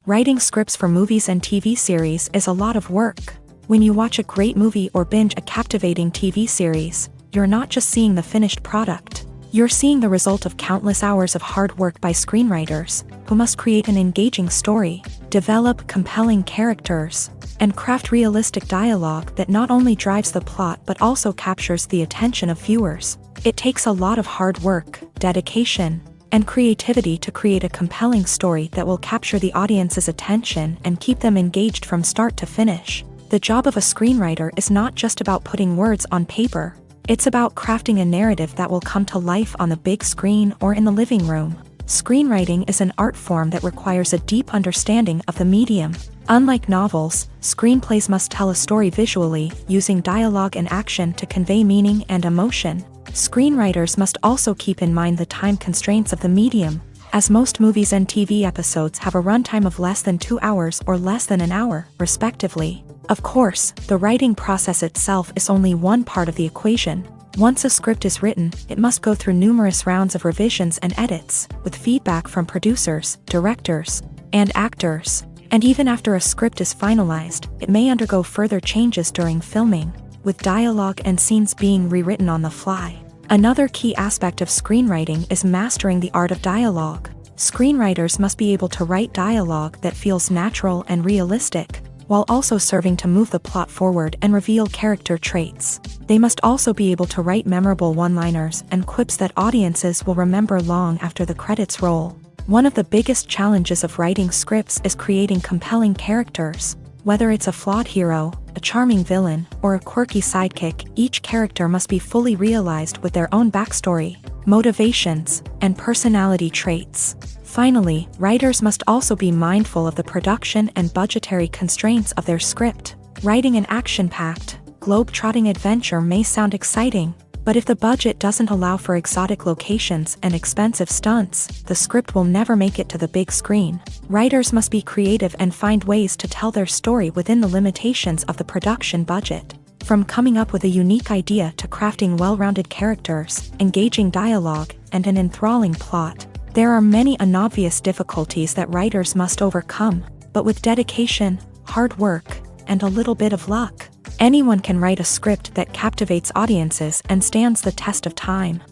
Writing scripts for movies and TV series is a lot of work. When you watch a great movie or binge a captivating TV series, you're not just seeing the finished product. You're seeing the result of countless hours of hard work by screenwriters, who must create an engaging story, develop compelling characters, and craft realistic dialogue that not only drives the plot but also captures the attention of viewers. It takes a lot of hard work, dedication, and creativity to create a compelling story that will capture the audience's attention and keep them engaged from start to finish. The job of a screenwriter is not just about putting words on paper, it's about crafting a narrative that will come to life on the big screen or in the living room. Screenwriting is an art form that requires a deep understanding of the medium. Unlike novels, screenplays must tell a story visually, using dialogue and action to convey meaning and emotion. Screenwriters must also keep in mind the time constraints of the medium, as most movies and TV episodes have a runtime of less than 2 hours or less than an hour, respectively. Of course, the writing process itself is only one part of the equation. Once a script is written, it must go through numerous rounds of revisions and edits, with feedback from producers, directors, and actors. And even after a script is finalized, it may undergo further changes during filming, with dialogue and scenes being rewritten on the fly. Another key aspect of screenwriting is mastering the art of dialogue. Screenwriters must be able to write dialogue that feels natural and realistic, while also serving to move the plot forward and reveal character traits. They must also be able to write memorable one-liners and quips that audiences will remember long after the credits roll. One of the biggest challenges of writing scripts is creating compelling characters. Whether it's a flawed hero, a charming villain, or a quirky sidekick, each character must be fully realized with their own backstory, motivations, and personality traits. Finally, writers must also be mindful of the production and budgetary constraints of their script. Writing an action-packed, globe-trotting adventure may sound exciting, but if the budget doesn't allow for exotic locations and expensive stunts, the script will never make it to the big screen. Writers must be creative and find ways to tell their story within the limitations of the production budget. From coming up with a unique idea to crafting well-rounded characters, engaging dialogue, and an enthralling plot, there are many unobvious difficulties that writers must overcome, but with dedication, hard work, and a little bit of luck, anyone can write a script that captivates audiences and stands the test of time.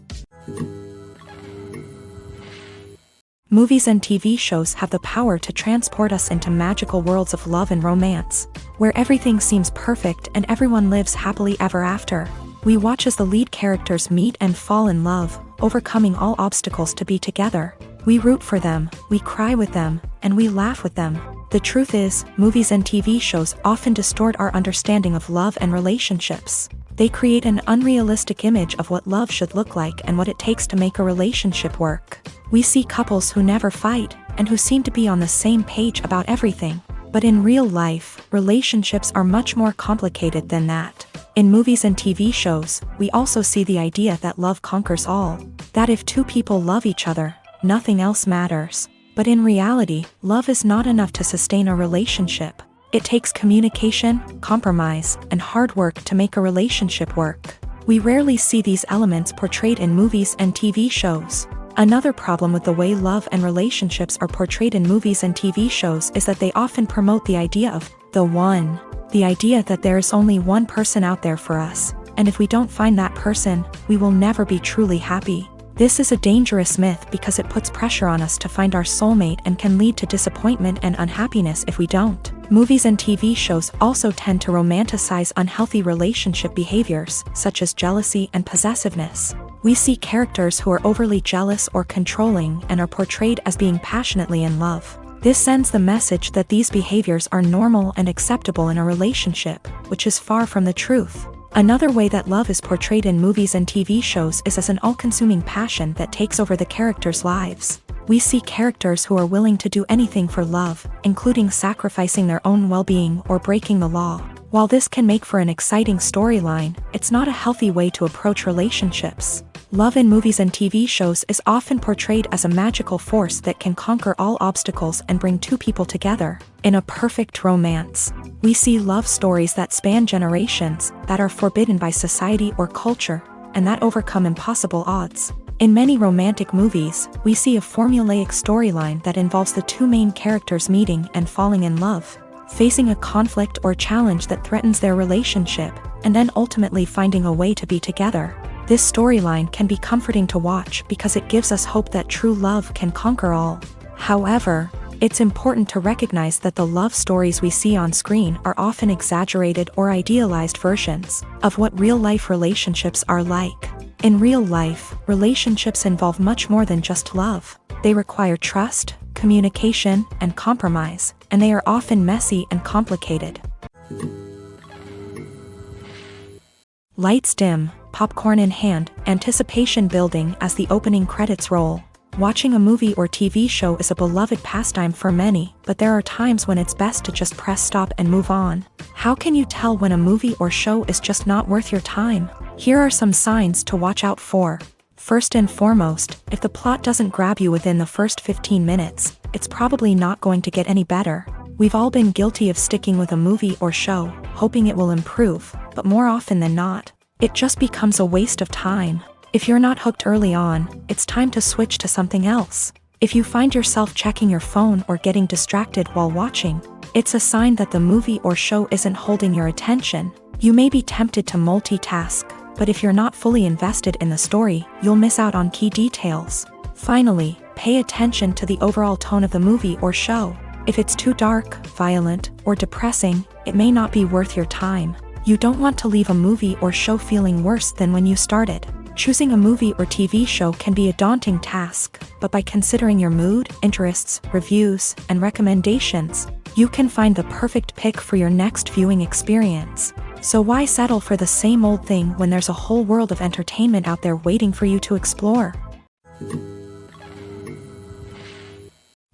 Movies and TV shows have the power to transport us into magical worlds of love and romance, where everything seems perfect and everyone lives happily ever after. We watch as the lead characters meet and fall in love, overcoming all obstacles to be together. We root for them, we cry with them, and we laugh with them. The truth is, movies and TV shows often distort our understanding of love and relationships. They create an unrealistic image of what love should look like and what it takes to make a relationship work. We see couples who never fight, and who seem to be on the same page about everything. But in real life, relationships are much more complicated than that. In movies and TV shows, we also see the idea that love conquers all. That if two people love each other, nothing else matters. But in reality, love is not enough to sustain a relationship. It takes communication, compromise, and hard work to make a relationship work. We rarely see these elements portrayed in movies and TV shows. Another problem with the way love and relationships are portrayed in movies and TV shows is that they often promote the idea of the one. The idea that there is only one person out there for us, and if we don't find that person, we will never be truly happy. This is a dangerous myth because it puts pressure on us to find our soulmate and can lead to disappointment and unhappiness if we don't. Movies and TV shows also tend to romanticize unhealthy relationship behaviors, such as jealousy and possessiveness. We see characters who are overly jealous or controlling and are portrayed as being passionately in love. This sends the message that these behaviors are normal and acceptable in a relationship, which is far from the truth. Another way that love is portrayed in movies and TV shows is as an all-consuming passion that takes over the characters' lives. We see characters who are willing to do anything for love, including sacrificing their own well-being or breaking the law. While this can make for an exciting storyline, it's not a healthy way to approach relationships. Love in movies and TV shows is often portrayed as a magical force that can conquer all obstacles and bring two people together. In a perfect romance, we see love stories that span generations, that are forbidden by society or culture, and that overcome impossible odds. In many romantic movies, we see a formulaic storyline that involves the two main characters meeting and falling in love, facing a conflict or challenge that threatens their relationship, and then ultimately finding a way to be together. This storyline can be comforting to watch because it gives us hope that true love can conquer all. However, it's important to recognize that the love stories we see on screen are often exaggerated or idealized versions of what real-life relationships are like. In real life, relationships involve much more than just love. They require trust, communication, and compromise, and they are often messy and complicated. Lights dim, popcorn in hand, anticipation building as the opening credits roll. Watching a movie or TV show is a beloved pastime for many, but there are times when it's best to just press stop and move on. How can you tell when a movie or show is just not worth your time? Here are some signs to watch out for. First and foremost, if the plot doesn't grab you within the first 15 minutes, it's probably not going to get any better. We've all been guilty of sticking with a movie or show, hoping it will improve, but more often than not, it just becomes a waste of time. If you're not hooked early on, it's time to switch to something else. If you find yourself checking your phone or getting distracted while watching, it's a sign that the movie or show isn't holding your attention. You may be tempted to multitask, but if you're not fully invested in the story, you'll miss out on key details. Finally, pay attention to the overall tone of the movie or show. If it's too dark, violent, or depressing, it may not be worth your time. You don't want to leave a movie or show feeling worse than when you started. Choosing a movie or TV show can be a daunting task, but by considering your mood, interests, reviews, and recommendations, you can find the perfect pick for your next viewing experience. So why settle for the same old thing when there's a whole world of entertainment out there waiting for you to explore?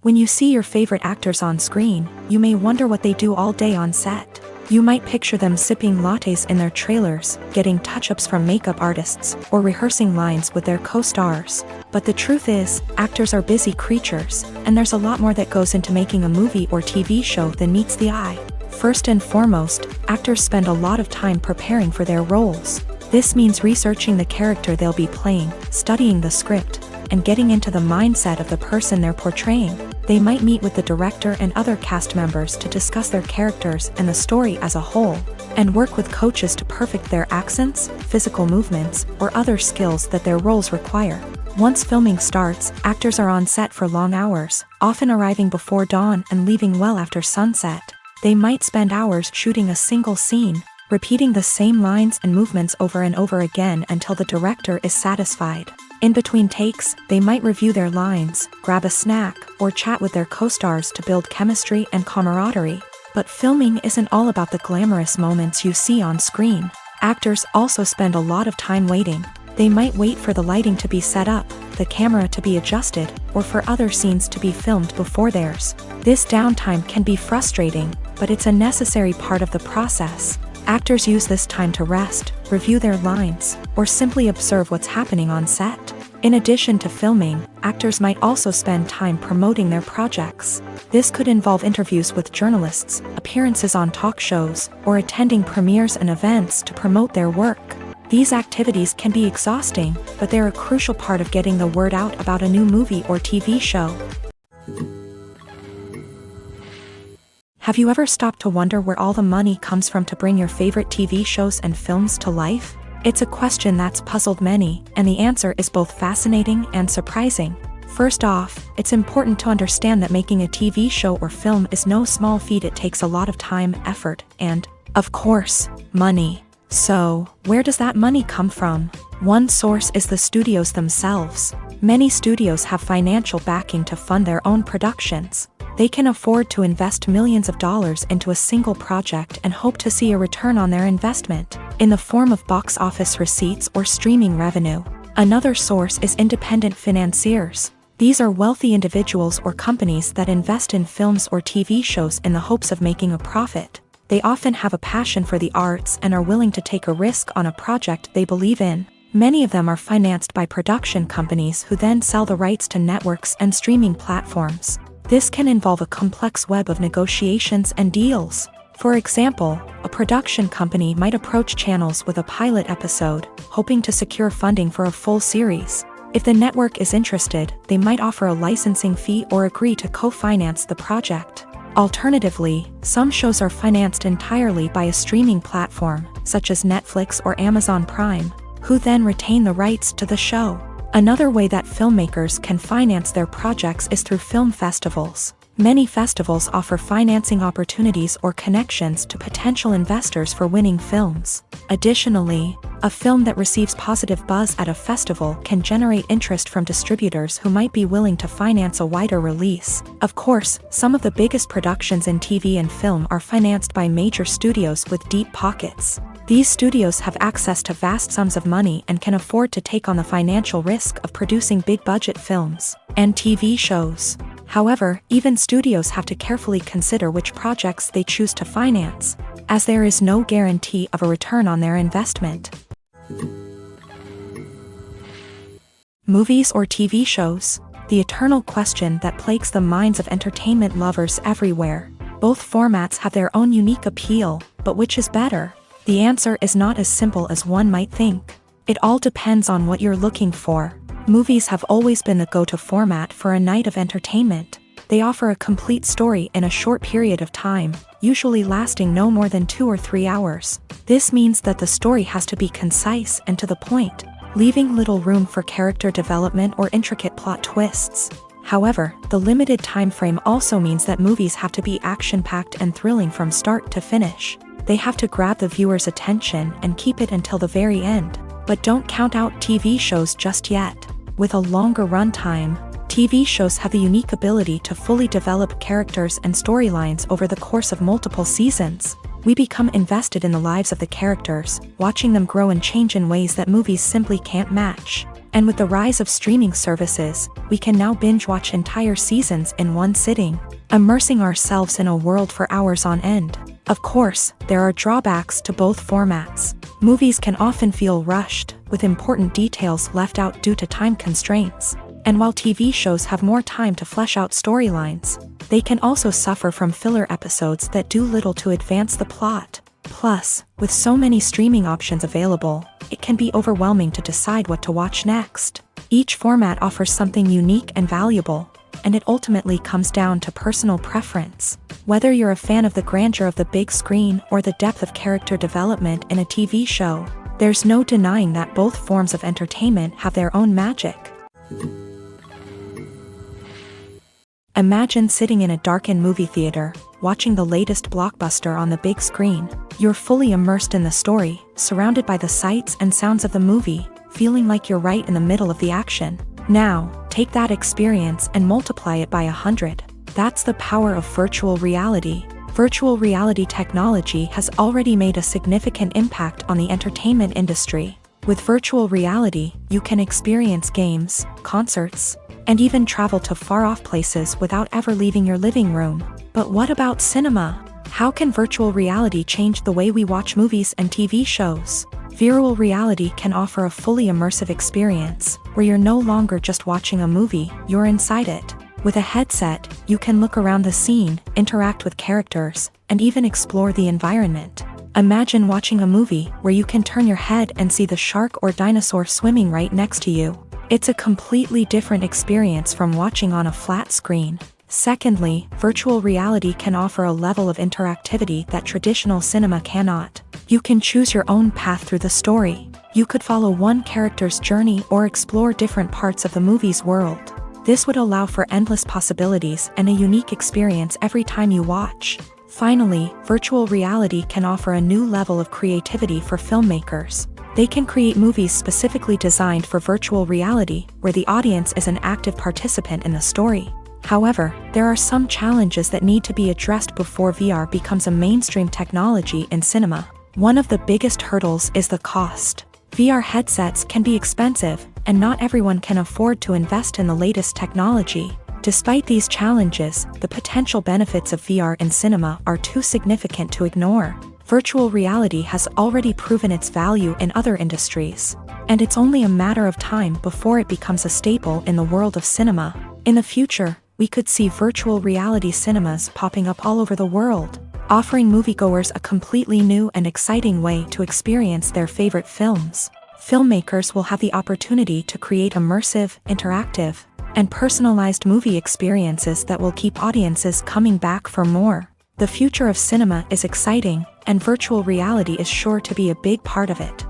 When you see your favorite actors on screen, you may wonder what they do all day on set. You might picture them sipping lattes in their trailers, getting touch-ups from makeup artists, or rehearsing lines with their co-stars. But the truth is, actors are busy creatures, and there's a lot more that goes into making a movie or TV show than meets the eye. First and foremost, actors spend a lot of time preparing for their roles. This means researching the character they'll be playing, studying the script, and getting into the mindset of the person they're portraying. They might meet with the director and other cast members to discuss their characters and the story as a whole, and work with coaches to perfect their accents, physical movements, or other skills that their roles require. Once filming starts, actors are on set for long hours, often arriving before dawn and leaving well after sunset. They might spend hours shooting a single scene, repeating the same lines and movements over and over again until the director is satisfied. In between takes, they might review their lines, grab a snack, or chat with their co-stars to build chemistry and camaraderie. But filming isn't all about the glamorous moments you see on screen. Actors also spend a lot of time waiting. They might wait for the lighting to be set up, the camera to be adjusted, or for other scenes to be filmed before theirs. This downtime can be frustrating, but it's a necessary part of the process. Actors use this time to rest, review their lines, or simply observe what's happening on set. In addition to filming, actors might also spend time promoting their projects. This could involve interviews with journalists, appearances on talk shows, or attending premieres and events to promote their work. These activities can be exhausting, but they're a crucial part of getting the word out about a new movie or TV show. Have you ever stopped to wonder where all the money comes from to bring your favorite TV shows and films to life? It's a question that's puzzled many, and the answer is both fascinating and surprising. First off, it's important to understand that making a TV show or film is no small feat. It takes a lot of time, effort, and, of course, money. So, where does that money come from? One source is the studios themselves. Many studios have financial backing to fund their own productions. They can afford to invest millions of dollars into a single project and hope to see a return on their investment, in the form of box office receipts or streaming revenue. Another source is independent financiers. These are wealthy individuals or companies that invest in films or TV shows in the hopes of making a profit. They often have a passion for the arts and are willing to take a risk on a project they believe in. Many of them are financed by production companies who then sell the rights to networks and streaming platforms. This can involve a complex web of negotiations and deals. For example, a production company might approach channels with a pilot episode, hoping to secure funding for a full series. If the network is interested, they might offer a licensing fee or agree to co-finance the project. Alternatively, some shows are financed entirely by a streaming platform, such as Netflix or Amazon Prime, who then retain the rights to the show. Another way that filmmakers can finance their projects is through film festivals. Many festivals offer financing opportunities or connections to potential investors for winning films. Additionally, a film that receives positive buzz at a festival can generate interest from distributors who might be willing to finance a wider release. Of course, some of the biggest productions in TV and film are financed by major studios with deep pockets. These studios have access to vast sums of money and can afford to take on the financial risk of producing big-budget films and TV shows. However, even studios have to carefully consider which projects they choose to finance, as there is no guarantee of a return on their investment. Movies or TV shows? The eternal question that plagues the minds of entertainment lovers everywhere. Both formats have their own unique appeal, but which is better? The answer is not as simple as one might think. It all depends on what you're looking for. Movies have always been the go-to format for a night of entertainment. They offer a complete story in a short period of time, usually lasting no more than 2 or 3 hours. This means that the story has to be concise and to the point, leaving little room for character development or intricate plot twists. However, the limited time frame also means that movies have to be action-packed and thrilling from start to finish. They have to grab the viewer's attention and keep it until the very end. But don't count out TV shows just yet. With a longer runtime, TV shows have the unique ability to fully develop characters and storylines over the course of multiple seasons. We become invested in the lives of the characters, watching them grow and change in ways that movies simply can't match. And with the rise of streaming services, we can now binge-watch entire seasons in one sitting, immersing ourselves in a world for hours on end. Of course, there are drawbacks to both formats. Movies can often feel rushed, with important details left out due to time constraints. And while TV shows have more time to flesh out storylines, they can also suffer from filler episodes that do little to advance the plot. Plus, with so many streaming options available, it can be overwhelming to decide what to watch next. Each format offers something unique and valuable, and it ultimately comes down to personal preference. Whether you're a fan of the grandeur of the big screen or the depth of character development in a TV show, there's no denying that both forms of entertainment have their own magic. Imagine sitting in a darkened movie theater, watching the latest blockbuster on the big screen. You're fully immersed in the story, surrounded by the sights and sounds of the movie, feeling like you're right in the middle of the action. Now, take that experience and multiply it by 100. That's the power of virtual reality. Virtual reality technology has already made a significant impact on the entertainment industry. With virtual reality, you can experience games, concerts, and even travel to far-off places without ever leaving your living room. But what about cinema? How can virtual reality change the way we watch movies and TV shows? Virtual reality can offer a fully immersive experience, where you're no longer just watching a movie, you're inside it. With a headset, you can look around the scene, interact with characters, and even explore the environment. Imagine watching a movie where you can turn your head and see the shark or dinosaur swimming right next to you. It's a completely different experience from watching on a flat screen. Secondly, virtual reality can offer a level of interactivity that traditional cinema cannot. You can choose your own path through the story. You could follow one character's journey or explore different parts of the movie's world. This would allow for endless possibilities and a unique experience every time you watch. Finally, virtual reality can offer a new level of creativity for filmmakers. They can create movies specifically designed for virtual reality, where the audience is an active participant in the story. However, there are some challenges that need to be addressed before VR becomes a mainstream technology in cinema. One of the biggest hurdles is the cost. VR headsets can be expensive, and not everyone can afford to invest in the latest technology. Despite these challenges, the potential benefits of VR in cinema are too significant to ignore. Virtual reality has already proven its value in other industries, and it's only a matter of time before it becomes a staple in the world of cinema. In the future, we could see virtual reality cinemas popping up all over the world, offering moviegoers a completely new and exciting way to experience their favorite films. Filmmakers will have the opportunity to create immersive, interactive, and personalized movie experiences that will keep audiences coming back for more. The future of cinema is exciting, and virtual reality is sure to be a big part of it.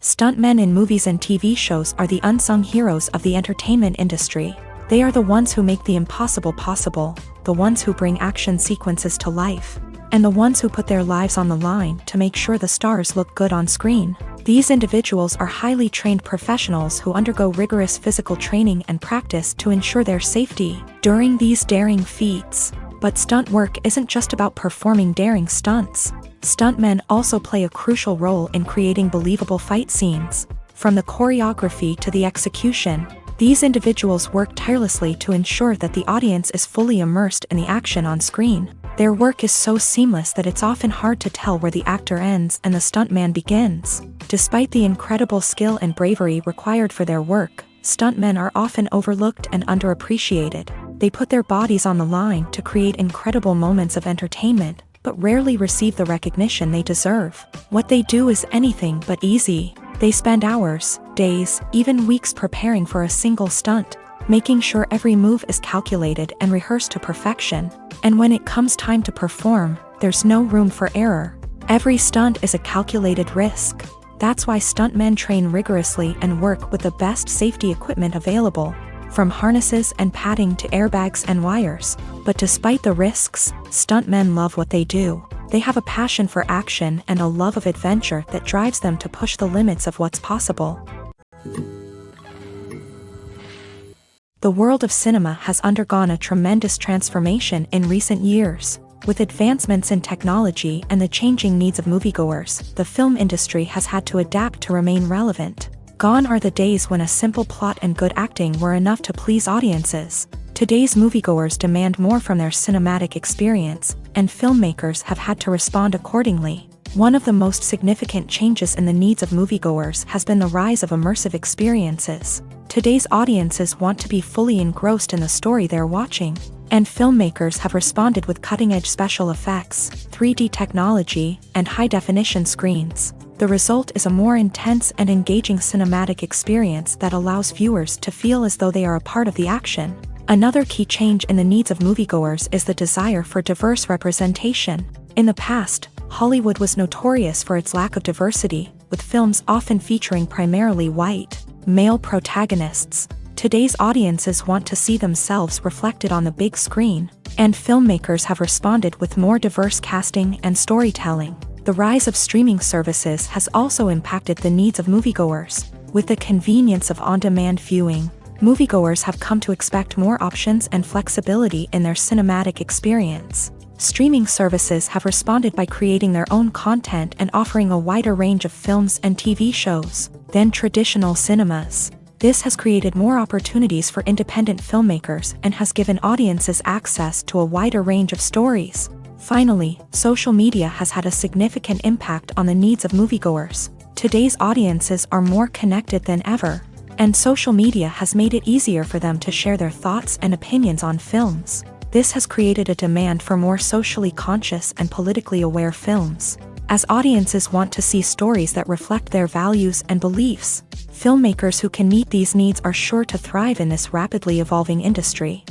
Stuntmen in movies and TV shows are the unsung heroes of the entertainment industry. They are the ones who make the impossible possible, the ones who bring action sequences to life, and the ones who put their lives on the line to make sure the stars look good on screen. These individuals are highly trained professionals who undergo rigorous physical training and practice to ensure their safety during these daring feats. But stunt work isn't just about performing daring stunts. Stuntmen also play a crucial role in creating believable fight scenes. From the choreography to the execution, these individuals work tirelessly to ensure that the audience is fully immersed in the action on screen. Their work is so seamless that it's often hard to tell where the actor ends and the stuntman begins. Despite the incredible skill and bravery required for their work, stuntmen are often overlooked and underappreciated. They put their bodies on the line to create incredible moments of entertainment, but rarely receive the recognition they deserve. What they do is anything but easy. They spend hours, days, even weeks preparing for a single stunt, making sure every move is calculated and rehearsed to perfection. And when it comes time to perform, there's no room for error. Every stunt is a calculated risk. That's why stuntmen train rigorously and work with the best safety equipment available, from harnesses and padding to airbags and wires. But despite the risks, stuntmen love what they do. They have a passion for action and a love of adventure that drives them to push the limits of what's possible. The world of cinema has undergone a tremendous transformation in recent years. With advancements in technology and the changing needs of moviegoers, the film industry has had to adapt to remain relevant. Gone are the days when a simple plot and good acting were enough to please audiences. Today's moviegoers demand more from their cinematic experience, and filmmakers have had to respond accordingly. One of the most significant changes in the needs of moviegoers has been the rise of immersive experiences. Today's audiences want to be fully engrossed in the story they're watching, and filmmakers have responded with cutting-edge special effects, 3D technology, and high-definition screens. The result is a more intense and engaging cinematic experience that allows viewers to feel as though they are a part of the action. Another key change in the needs of moviegoers is the desire for diverse representation. In the past, Hollywood was notorious for its lack of diversity, with films often featuring primarily white, male protagonists. Today's audiences want to see themselves reflected on the big screen, and filmmakers have responded with more diverse casting and storytelling. The rise of streaming services has also impacted the needs of moviegoers. With the convenience of on-demand viewing, moviegoers have come to expect more options and flexibility in their cinematic experience. Streaming services have responded by creating their own content and offering a wider range of films and TV shows than traditional cinemas. This has created more opportunities for independent filmmakers and has given audiences access to a wider range of stories. Finally, social media has had a significant impact on the needs of moviegoers. Today's audiences are more connected than ever, and social media has made it easier for them to share their thoughts and opinions on films. This has created a demand for more socially conscious and politically aware films. As audiences want to see stories that reflect their values and beliefs, filmmakers who can meet these needs are sure to thrive in this rapidly evolving industry.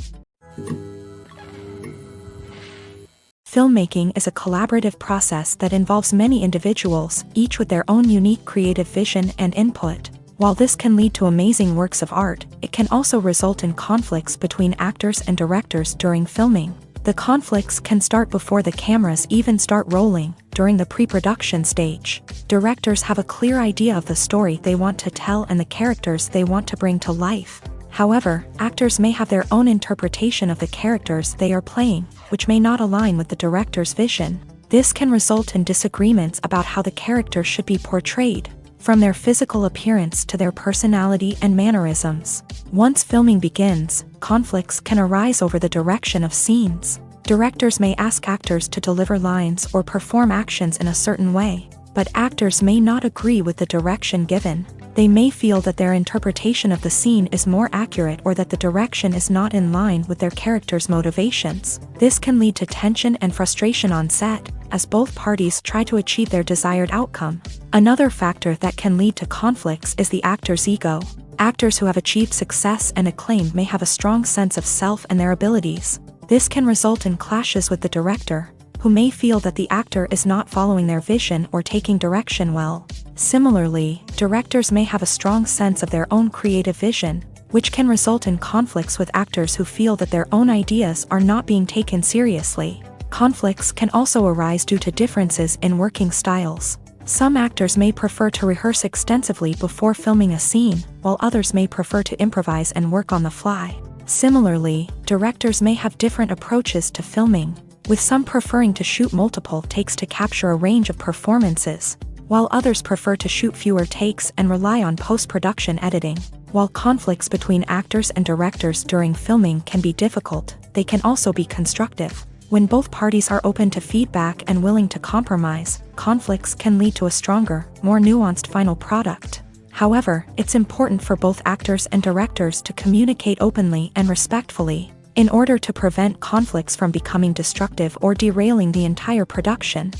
Filmmaking is a collaborative process that involves many individuals, each with their own unique creative vision and input. While this can lead to amazing works of art, it can also result in conflicts between actors and directors during filming. The conflicts can start before the cameras even start rolling, during the pre-production stage. Directors have a clear idea of the story they want to tell and the characters they want to bring to life. However, actors may have their own interpretation of the characters they are playing, which may not align with the director's vision. This can result in disagreements about how the character should be portrayed, from their physical appearance to their personality and mannerisms. Once filming begins, conflicts can arise over the direction of scenes. Directors may ask actors to deliver lines or perform actions in a certain way, but actors may not agree with the direction given. They may feel that their interpretation of the scene is more accurate or that the direction is not in line with their character's motivations. This can lead to tension and frustration on set, as both parties try to achieve their desired outcome. Another factor that can lead to conflicts is the actor's ego. Actors who have achieved success and acclaim may have a strong sense of self and their abilities. This can result in clashes with the director, who may feel that the actor is not following their vision or taking direction well. Similarly, directors may have a strong sense of their own creative vision, which can result in conflicts with actors who feel that their own ideas are not being taken seriously. Conflicts can also arise due to differences in working styles. Some actors may prefer to rehearse extensively before filming a scene, while others may prefer to improvise and work on the fly. Similarly, directors may have different approaches to filming, with some preferring to shoot multiple takes to capture a range of performances, while others prefer to shoot fewer takes and rely on post-production editing. While conflicts between actors and directors during filming can be difficult, they can also be constructive. When both parties are open to feedback and willing to compromise, conflicts can lead to a stronger, more nuanced final product. However, it's important for both actors and directors to communicate openly and respectfully, in order to prevent conflicts from becoming destructive or derailing the entire production.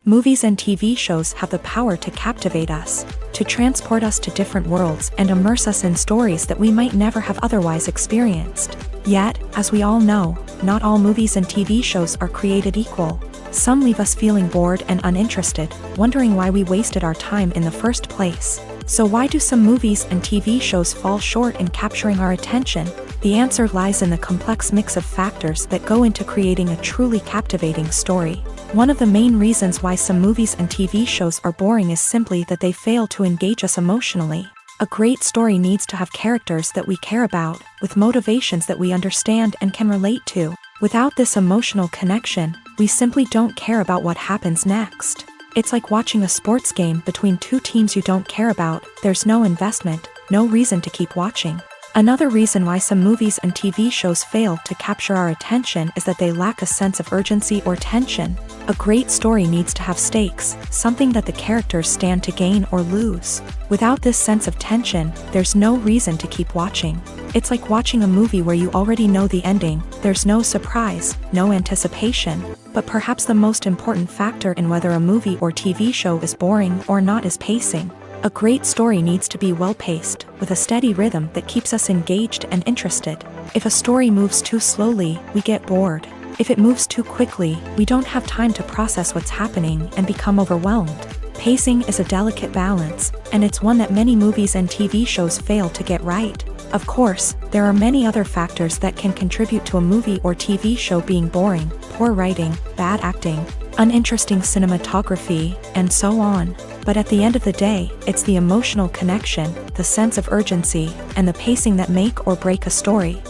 Movies and TV shows have the power to captivate us, to transport us to different worlds and immerse us in stories that we might never have otherwise experienced. Yet, as we all know, not all movies and TV shows are created equal. Some leave us feeling bored and uninterested, wondering why we wasted our time in the first place. So why do some movies and TV shows fall short in capturing our attention? The answer lies in the complex mix of factors that go into creating a truly captivating story. One of the main reasons why some movies and TV shows are boring is simply that they fail to engage us emotionally. A great story needs to have characters that we care about, with motivations that we understand and can relate to. Without this emotional connection, we simply don't care about what happens next. It's like watching a sports game between two teams you don't care about. There's no investment, no reason to keep watching. Another reason why some movies and TV shows fail to capture our attention is that they lack a sense of urgency or tension. A great story needs to have stakes, something that the characters stand to gain or lose. Without this sense of tension, there's no reason to keep watching. It's like watching a movie where you already know the ending. There's no surprise, no anticipation. But perhaps the most important factor in whether a movie or TV show is boring or not is pacing. A great story needs to be well-paced, with a steady rhythm that keeps us engaged and interested. If a story moves too slowly, we get bored. If it moves too quickly, we don't have time to process what's happening and become overwhelmed. Pacing is a delicate balance, and it's one that many movies and TV shows fail to get right. Of course, there are many other factors that can contribute to a movie or TV show being boring: poor writing, bad acting, uninteresting cinematography, and so on. But at the end of the day, it's the emotional connection, the sense of urgency, and the pacing that make or break a story.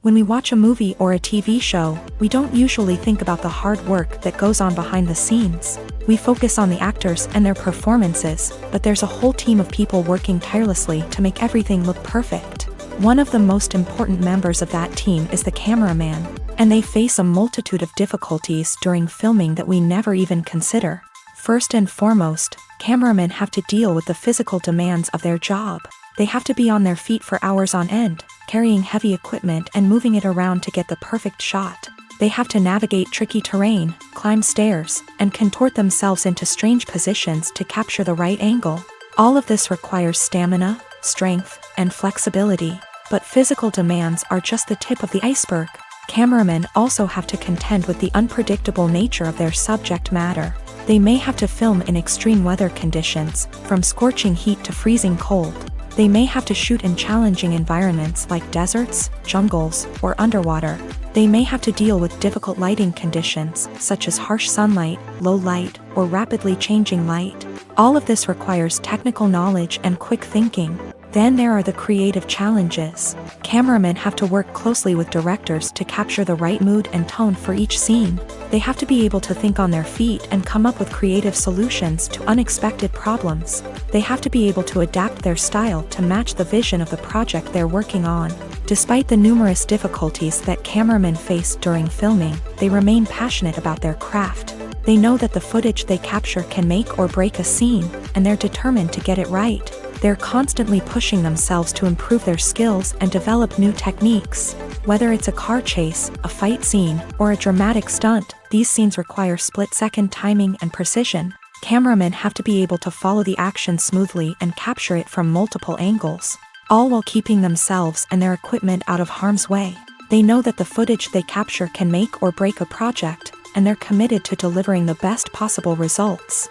When we watch a movie or a TV show, we don't usually think about the hard work that goes on behind the scenes. We focus on the actors and their performances, but there's a whole team of people working tirelessly to make everything look perfect. One of the most important members of that team is the cameraman, and they face a multitude of difficulties during filming that we never even consider. First and foremost, cameramen have to deal with the physical demands of their job. They have to be on their feet for hours on end, carrying heavy equipment and moving it around to get the perfect shot. They have to navigate tricky terrain, climb stairs, and contort themselves into strange positions to capture the right angle. All of this requires stamina, strength, and flexibility. But physical demands are just the tip of the iceberg. Cameramen also have to contend with the unpredictable nature of their subject matter. They may have to film in extreme weather conditions, from scorching heat to freezing cold. They may have to shoot in challenging environments like deserts, jungles, or underwater. They may have to deal with difficult lighting conditions, such as harsh sunlight, low light, or rapidly changing light. All of this requires technical knowledge and quick thinking. Then there are the creative challenges. Cameramen have to work closely with directors to capture the right mood and tone for each scene. They have to be able to think on their feet and come up with creative solutions to unexpected problems. They have to be able to adapt their style to match the vision of the project they're working on. Despite the numerous difficulties that cameramen face during filming, they remain passionate about their craft. They know that the footage they capture can make or break a scene, and they're determined to get it right. They're constantly pushing themselves to improve their skills and develop new techniques. Whether it's a car chase, a fight scene, or a dramatic stunt, these scenes require split-second timing and precision. Cameramen have to be able to follow the action smoothly and capture it from multiple angles, all while keeping themselves and their equipment out of harm's way. They know that the footage they capture can make or break a project, and they're committed to delivering the best possible results.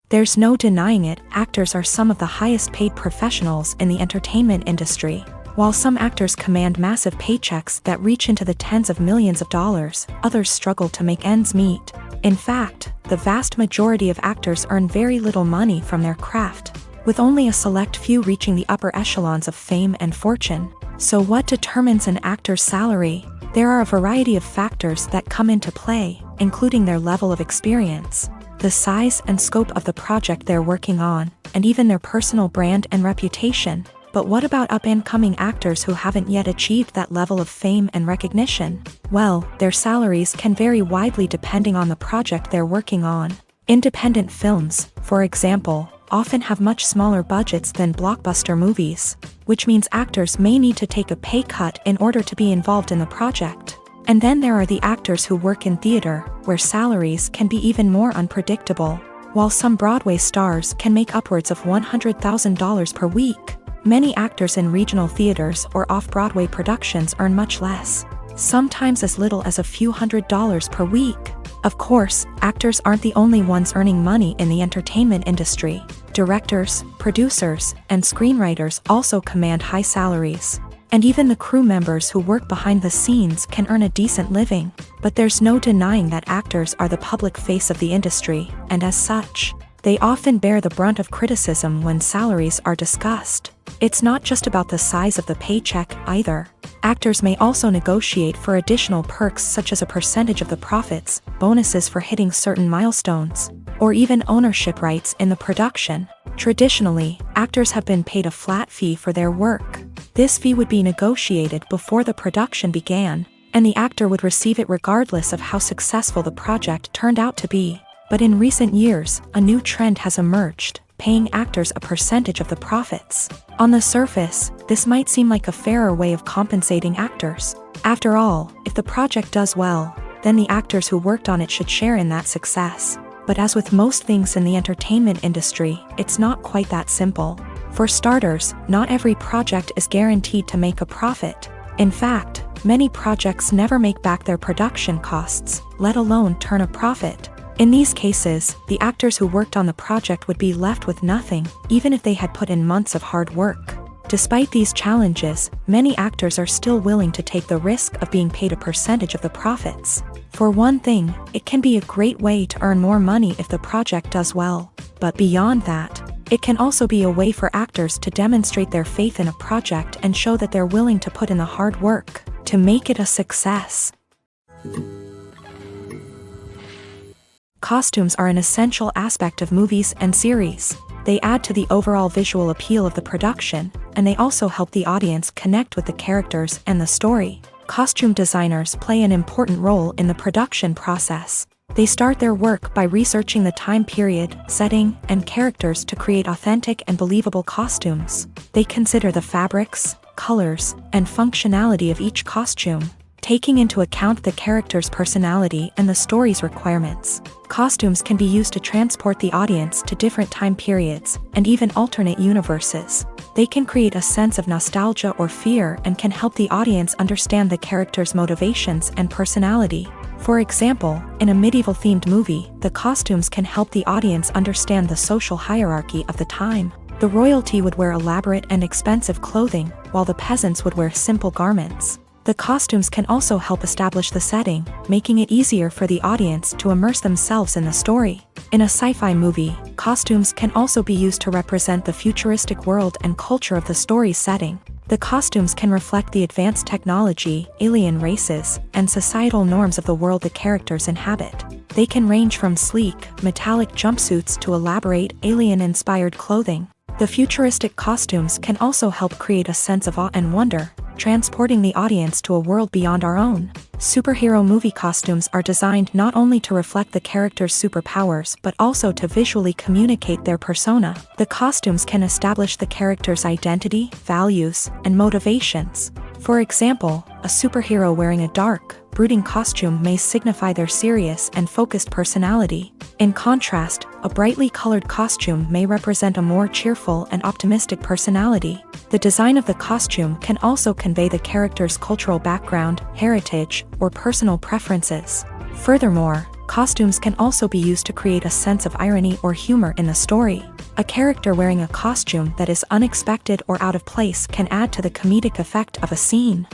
There's no denying it, actors are some of the highest paid professionals in the entertainment industry. While some actors command massive paychecks that reach into the tens of millions of dollars, others struggle to make ends meet. In fact, the vast majority of actors earn very little money from their craft, with only a select few reaching the upper echelons of fame and fortune. So what determines an actor's salary? There are a variety of factors that come into play, including their level of experience, the size and scope of the project they're working on, and even their personal brand and reputation. But what about up-and-coming actors who haven't yet achieved that level of fame and recognition? Well, their salaries can vary widely depending on the project they're working on. Independent films, for example, often have much smaller budgets than blockbuster movies, which means actors may need to take a pay cut in order to be involved in the project. And then there are the actors who work in theater, where salaries can be even more unpredictable. While some Broadway stars can make upwards of $100,000 per week, many actors in regional theaters or off-Broadway productions earn much less, sometimes as little as a few $100s per week. Of course, actors aren't the only ones earning money in the entertainment industry. Directors, producers, and screenwriters also command high salaries. And even the crew members who work behind the scenes can earn a decent living. But there's no denying that actors are the public face of the industry, and as such, they often bear the brunt of criticism when salaries are discussed. It's not just about the size of the paycheck, either. Actors may also negotiate for additional perks such as a percentage of the profits, bonuses for hitting certain milestones, or even ownership rights in the production. Traditionally, actors have been paid a flat fee for their work. This fee would be negotiated before the production began, and the actor would receive it regardless of how successful the project turned out to be. But in recent years, a new trend has emerged, paying actors a percentage of the profits. On the surface, this might seem like a fairer way of compensating actors. After all, if the project does well, then the actors who worked on it should share in that success. But as with most things in the entertainment industry, it's not quite that simple. For starters, not every project is guaranteed to make a profit. In fact, many projects never make back their production costs, let alone turn a profit. In these cases, the actors who worked on the project would be left with nothing, even if they had put in months of hard work. Despite these challenges, many actors are still willing to take the risk of being paid a percentage of the profits. For one thing, it can be a great way to earn more money if the project does well. But beyond that, it can also be a way for actors to demonstrate their faith in a project and show that they're willing to put in the hard work to make it a success. Costumes are an essential aspect of movies and series. They add to the overall visual appeal of the production, and they also help the audience connect with the characters and the story. Costume designers play an important role in the production process. They start their work by researching the time period, setting, and characters to create authentic and believable costumes. They consider the fabrics, colors, and functionality of each costume, taking into account the character's personality and the story's requirements. Costumes can be used to transport the audience to different time periods and even alternate universes. They can create a sense of nostalgia or fear and can help the audience understand the character's motivations and personality. For example, in a medieval-themed movie, the costumes can help the audience understand the social hierarchy of the time. The royalty would wear elaborate and expensive clothing, while the peasants would wear simple garments. The costumes can also help establish the setting, making it easier for the audience to immerse themselves in the story. In a sci-fi movie, costumes can also be used to represent the futuristic world and culture of the story's setting. The costumes can reflect the advanced technology, alien races, and societal norms of the world the characters inhabit. They can range from sleek, metallic jumpsuits to elaborate, alien-inspired clothing. The futuristic costumes can also help create a sense of awe and wonder, transporting the audience to a world beyond our own. Superhero movie costumes are designed not only to reflect the character's superpowers but also to visually communicate their persona. The costumes can establish the character's identity, values, and motivations. For example, a superhero wearing a dark, brooding costume may signify their serious and focused personality. In contrast, a brightly colored costume may represent a more cheerful and optimistic personality. The design of the costume can also convey the character's cultural background, heritage, or personal preferences. Furthermore, costumes can also be used to create a sense of irony or humor in the story. A character wearing a costume that is unexpected or out of place can add to the comedic effect of a scene.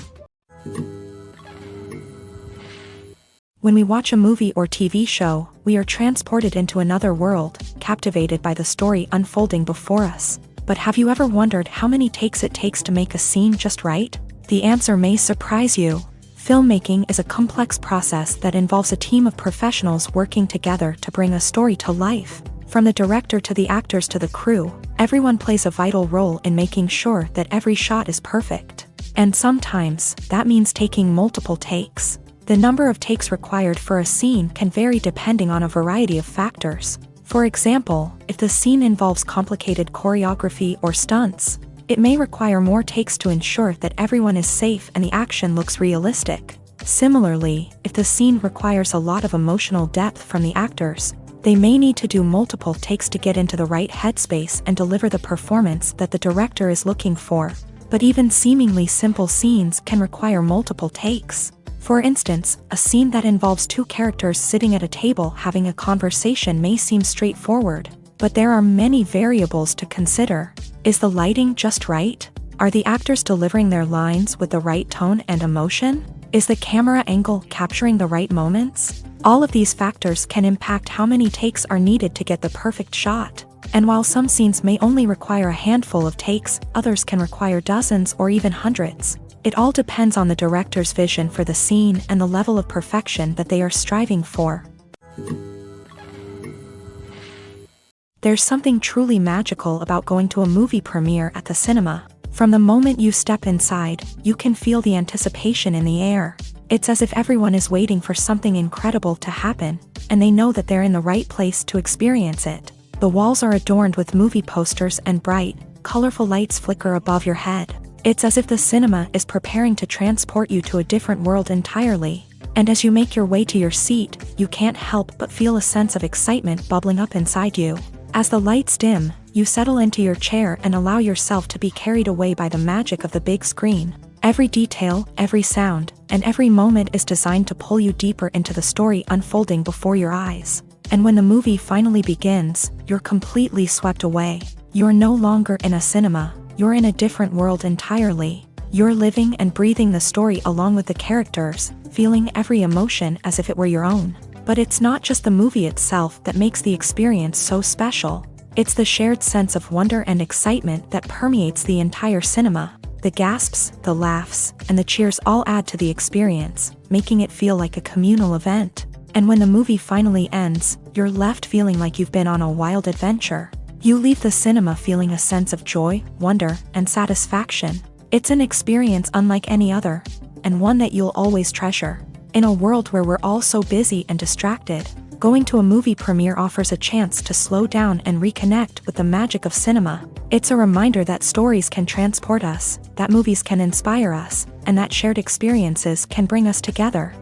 When we watch a movie or TV show, we are transported into another world, captivated by the story unfolding before us. But have you ever wondered how many takes it takes to make a scene just right? The answer may surprise you. Filmmaking is a complex process that involves a team of professionals working together to bring a story to life. From the director to the actors to the crew, everyone plays a vital role in making sure that every shot is perfect. And sometimes, that means taking multiple takes. The number of takes required for a scene can vary depending on a variety of factors. For example, if the scene involves complicated choreography or stunts, it may require more takes to ensure that everyone is safe and the action looks realistic. Similarly, if the scene requires a lot of emotional depth from the actors, they may need to do multiple takes to get into the right headspace and deliver the performance that the director is looking for. But even seemingly simple scenes can require multiple takes. For instance, a scene that involves two characters sitting at a table having a conversation may seem straightforward, but there are many variables to consider. Is the lighting just right? Are the actors delivering their lines with the right tone and emotion? Is the camera angle capturing the right moments? All of these factors can impact how many takes are needed to get the perfect shot. And while some scenes may only require a handful of takes, others can require dozens or even hundreds. It all depends on the director's vision for the scene and the level of perfection that they are striving for. There's something truly magical about going to a movie premiere at the cinema. From the moment you step inside, you can feel the anticipation in the air. It's as if everyone is waiting for something incredible to happen, and they know that they're in the right place to experience it. The walls are adorned with movie posters and bright, colorful lights flicker above your head. It's as if the cinema is preparing to transport you to a different world entirely. And as you make your way to your seat, you can't help but feel a sense of excitement bubbling up inside you. As the lights dim, you settle into your chair and allow yourself to be carried away by the magic of the big screen. Every detail, every sound, and every moment is designed to pull you deeper into the story unfolding before your eyes. And when the movie finally begins, you're completely swept away. You're no longer in a cinema. you're in a different world entirely. You're living and breathing the story along with the characters, feeling every emotion as if it were your own. But it's not just the movie itself that makes the experience so special. It's the shared sense of wonder and excitement that permeates the entire cinema. The gasps, the laughs, and the cheers all add to the experience, making it feel like a communal event. And when the movie finally ends, you're left feeling like you've been on a wild adventure. You leave the cinema feeling a sense of joy, wonder, and satisfaction. It's an experience unlike any other, and one that you'll always treasure. In a world where we're all so busy and distracted, going to a movie premiere offers a chance to slow down and reconnect with the magic of cinema. It's a reminder that stories can transport us, that movies can inspire us, and that shared experiences can bring us together.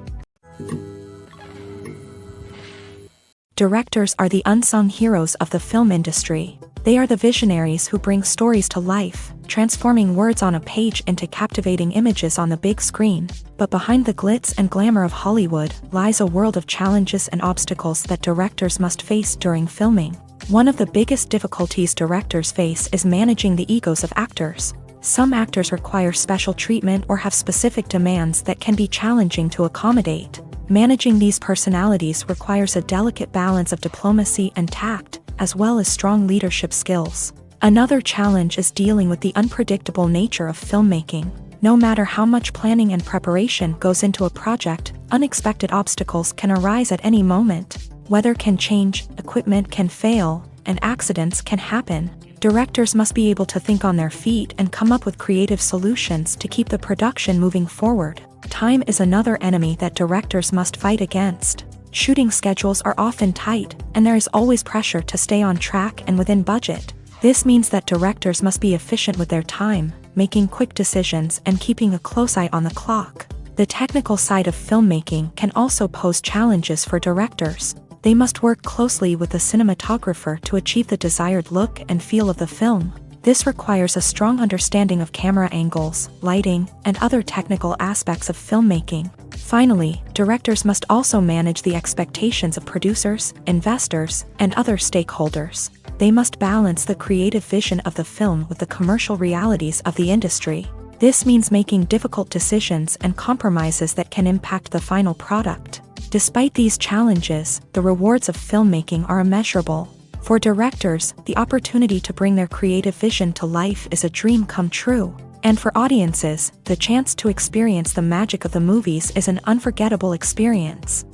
Directors are the unsung heroes of the film industry. They are the visionaries who bring stories to life, transforming words on a page into captivating images on the big screen. But behind the glitz and glamour of Hollywood lies a world of challenges and obstacles that directors must face during filming. One of the biggest difficulties directors face is managing the egos of actors. Some actors require special treatment or have specific demands that can be challenging to accommodate. Managing these personalities requires a delicate balance of diplomacy and tact, as well as strong leadership skills. Another challenge is dealing with the unpredictable nature of filmmaking. No matter how much planning and preparation goes into a project, unexpected obstacles can arise at any moment. Weather can change, equipment can fail, and accidents can happen. Directors must be able to think on their feet and come up with creative solutions to keep the production moving forward. Time is another enemy that directors must fight against. Shooting schedules are often tight, and there is always pressure to stay on track and within budget. This means that directors must be efficient with their time, making quick decisions and keeping a close eye on the clock. The technical side of filmmaking can also pose challenges for directors. They must work closely with the cinematographer to achieve the desired look and feel of the film. This requires a strong understanding of camera angles, lighting, and other technical aspects of filmmaking. Finally, directors must also manage the expectations of producers, investors, and other stakeholders. They must balance the creative vision of the film with the commercial realities of the industry. This means making difficult decisions and compromises that can impact the final product. Despite these challenges, the rewards of filmmaking are immeasurable. For directors, the opportunity to bring their creative vision to life is a dream come true. And for audiences, the chance to experience the magic of the movies is an unforgettable experience.